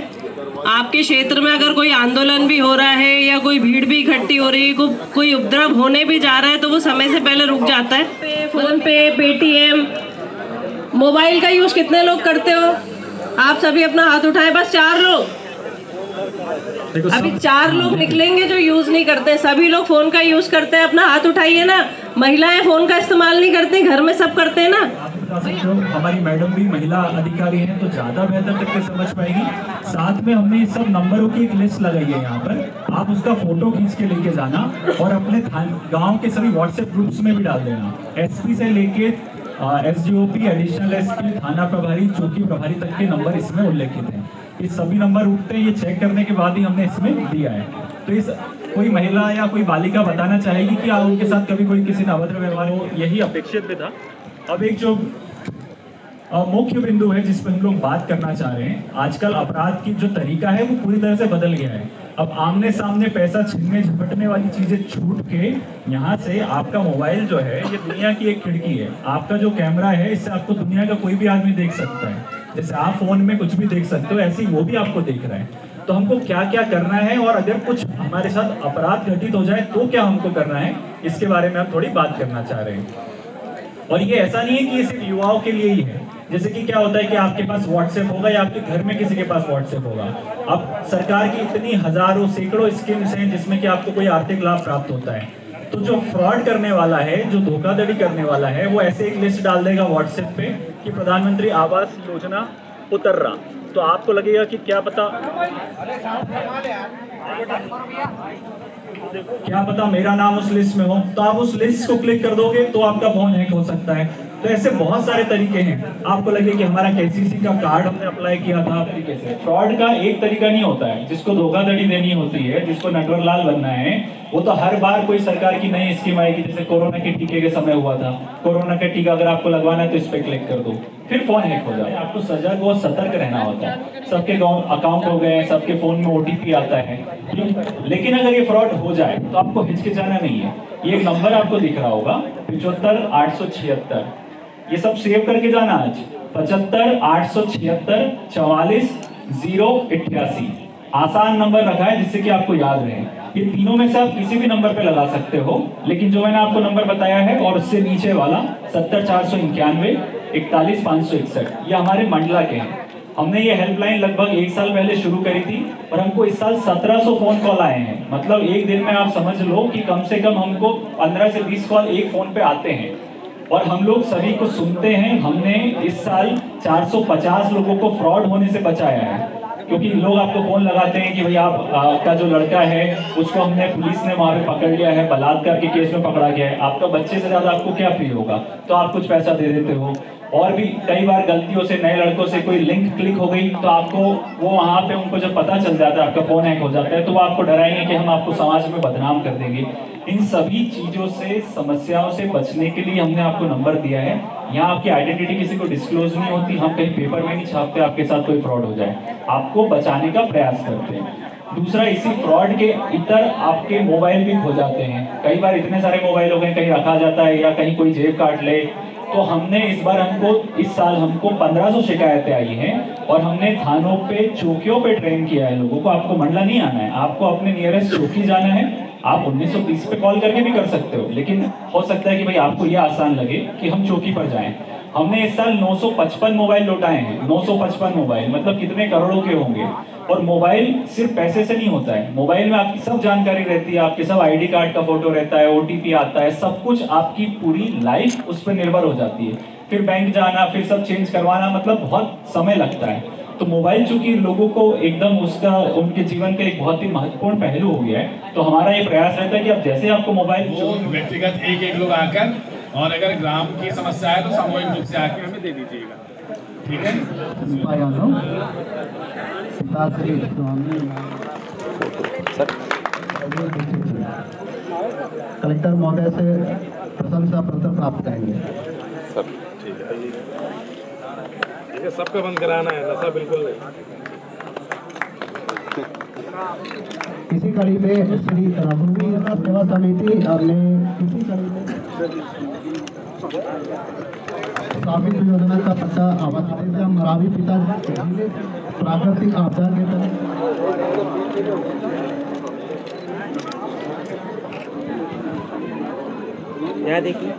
आपके क्षेत्र में अगर कोई आंदोलन भी हो रहा है या कोई भीड़ भी इकट्ठी हो रही है, कोई उपद्रव होने भी जा रहा है, तो वो समय से पहले रुक जाता है। फोन पे, पेटीएम, मोबाइल का यूज़ कितने लोग करते हो? आप सभी अपना हाथ उठाएं, बस 4 लोग। अभी 4 लोग निकलेंगे जो यूज़ नहीं करते, सभी लोग फ़ोन का यूज़ करते हैं, अपना हाथ उठाइए ना। महिलाएं फ़ोन का इस्तेमाल नहीं करती, घर में सब करते हैं ना।
हमारी मैडम भी महिला अधिकारी हैं तो ज़्यादा बेहतर करके समझ पाएगी। साथ में हमने सब नंबरों की एक लिस्ट लगाई है यहाँ पर, आप उसका फोटो खींच के लेके जाना और अपने गांव के सभी व्हाट्सएप ग्रुप्स में भी डाल देना। एसपी से लेके एसडीओपी, एडिशनल एसपी, थाना प्रभारी, चौकी प्रभारी तक के नंबर इसमें उल्लेखित हैं। ये सभी नंबर उठते हैं, ये चेक करने के बाद ही हमने इसमें दिया है। तो इस कोई महिला या कोई बालिका बताना चाहेगी कि उनके साथ कभी कोई किसी ने अभद्र व्यवहार हो, यही अपेक्षित भी था। अब एक जो मुख्य बिंदु है जिस पर हम लोग बात करना चाह रहे हैं, आजकल अपराध की जो तरीका है वो पूरी तरह से बदल गया है। अब आमने सामने पैसा छीनने झपटने वाली चीजें छूट के यहाँ से आपका मोबाइल जो है ये दुनिया की एक खिड़की है। आपका जो कैमरा है इससे आपको दुनिया का कोई भी आदमी देख सकता है। जैसे आप फोन में कुछ भी देख सकते हो, ऐसे ही वो भी आपको देख रहा है। तो हमको क्या क्या करना है, और अगर कुछ हमारे साथ अपराध घटित हो जाए तो क्या हमको करना है, इसके बारे में हम थोड़ी बात करना चाह रहे हैं। और ये ऐसा नहीं है कि ये सिर्फ युवाओं के लिए ही है। जैसे कि क्या होता है कि आपके पास व्हाट्सएप होगा या आपके घर में किसी के पास व्हाट्सएप होगा। अब सरकार की इतनी हजारों सैकड़ों स्कीम्स हैं जिसमें कि आपको कोई आर्थिक लाभ प्राप्त होता है। तो जो फ्रॉड करने वाला है, जो धोखाधड़ी करने वाला है, वो ऐसे एक लिस्ट डाल देगा व्हाट्सएप पे कि प्रधानमंत्री आवास योजना उतर रहा। तो आपको लगेगा कि क्या पता मेरा नाम उस लिस्ट में हो, तो आप उस लिस्ट को क्लिक कर दोगे तो आपका फोन हैक हो सकता है। तो ऐसे बहुत सारे तरीके हैं। आपको लगे कि हमारा केसीसी का कार्ड हमने अप्लाई किया था तरीके से। फ्रॉड का एक तरीका नहीं होता है। जिसको धोखाधड़ी देनी होती है, जिसको नटवरलाल बनना है, वो तो हर बार कोई सरकार की नई स्कीम आएगी। जैसे कोरोना के टीके के समय हुआ था, कोरोना का टीका अगर आपको लगवाना है तो इस पर क्लिक कर दो, फिर फोन हैक हो जाए। आपको सजग व सतर्क रहना होता है। सबके अकाउंट हो गए, सबके फोन में OTP आता है, लेकिन अगर ये फ्रॉड हो जाए तो आपको हिचकिचाना नहीं है। ये एक नंबर आपको दिख रहा होगा 75 876, ये सब सेव करके जाना आज। 75 876 44 088 आसान नंबर रखा है जिससे कि आपको याद रहे। ये तीनों में से आप किसी भी नंबर पे लगा सकते हो, लेकिन जो मैंने आपको नंबर बताया है और उससे नीचे वाला 70 491 41 561, ये हमारे मंडला के हैं। हमने ये हेल्पलाइन लगभग 1 साल पहले शुरू करी थी और हमको इस साल 1700 फोन कॉल आए हैं। मतलब एक दिन में आप समझ लो कि कम से कम हमको 15 से 20 कॉल एक फोन पे आते हैं और हम लोग सभी को सुनते हैं। हमने इस साल 450 लोगों को फ्रॉड होने से बचाया है, क्योंकि लोग आपको फोन लगाते हैं कि भाई आपका जो लड़का है उसको हमने पुलिस ने वहाँ पे पकड़ लिया है, बलात्कार के केस में पकड़ा गया है, आपका बच्चे से ज़्यादा आपको क्या प्रिय होगा, तो आप कुछ पैसा दे देते हो। और भी कई बार गलतियों से नए लड़कों से कोई लिंक क्लिक हो गई तो आपको वो वहाँ पे उनको जब पता चल जाता है, आपका फोन हैक हो जाता है, तो वो आपको डराएंगे कि हम आपको समाज में बदनाम कर देंगे। इन सभी चीज़ों से, समस्याओं से बचने के लिए हमने आपको नंबर दिया है। यहाँ आपकी आइडेंटिटी किसी को डिस्क्लोज नहीं होती, हम कहीं पेपर में नहीं छापते आपके साथ कोई फ्रॉड हो जाए, आपको बचाने का प्रयास करते हैं। दूसरा, इसी फ्रॉड के इतर आपके मोबाइल भी खो जाते हैं। कई बार इतने सारे मोबाइल हो गए, कहीं रखा जाता है या कहीं कोई जेब काट ले। तो हमने इस साल हमको 1500 शिकायतें आई हैं और हमने थानों पे, चौकियों पे ट्रेन किया है लोगों को। आपको मंडला नहीं आना है, आपको अपने नियरेस्ट चौकी जाना है। आप 1920 पे कॉल करके भी कर सकते हो, लेकिन हो सकता है कि भाई आपको ये आसान लगे कि हम चौकी पर जाएं। हमने इस साल 955 मोबाइल लौटाए हैं। 955 मोबाइल मतलब कितने करोड़ों के होंगे। और मोबाइल सिर्फ पैसे से नहीं होता है, मोबाइल में आपकी सब जानकारी रहती है, आपके सब ID कार्ड का फोटो रहता है, OTP आता है, सब कुछ आपकी पूरी लाइफ उस पर निर्भर हो जाती है। फिर बैंक जाना, फिर सब चेंज करवाना, मतलब बहुत समय लगता है। तो मोबाइल चूंकि लोगों को एकदम उसका उनके जीवन का एक बहुत ही महत्वपूर्ण पहलू हो गया है, तो हमारा ये प्रयास रहता है कि अब जैसे आपको मोबाइल
व्यक्तिगत एक लोग आकर, और अगर ग्राम की समस्या है तो सामूहिक रूप से आकर हमें दे दीजिएगा, ठीक है।
कलेक्टर महोदय से प्रशंसा पत्र प्राप्त करेंगे।
सब ठीक है, सबका बंद कराना है, नशा बिल्कुल नहीं।
इसी कड़ी में श्री रघुवीर सेवा समिति ने इसी कड़ी में स्वामी योजना का पट्टा आवासीय मरावी पिता प्राकृतिक आपदा के तहत
यहाँ देखिए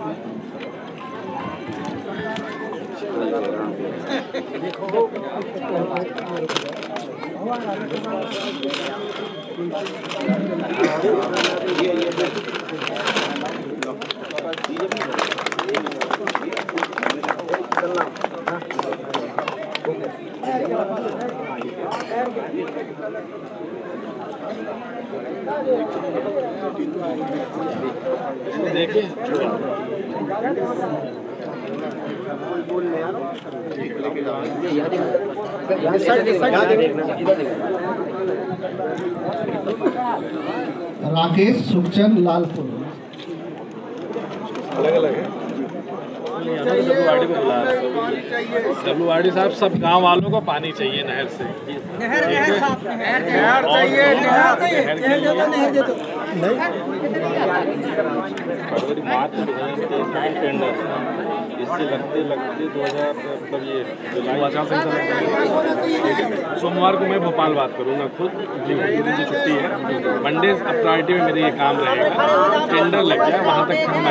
राकेश सुखचंद लालपुर
अलग अलग है। डब्ल्यूआरडी साहब, सब गांव वालों को पानी चाहिए नहर से। नहर चाहिए, इससे लगते 2000 मतलब ये जुलाई सोमवार को मैं भोपाल बात करूँगा खुद, मुझे छुट्टी है। मंडे अब प्रायोरिटी में मेरे ये काम रहेगा, टेंडर लग जाए वहाँ तक हम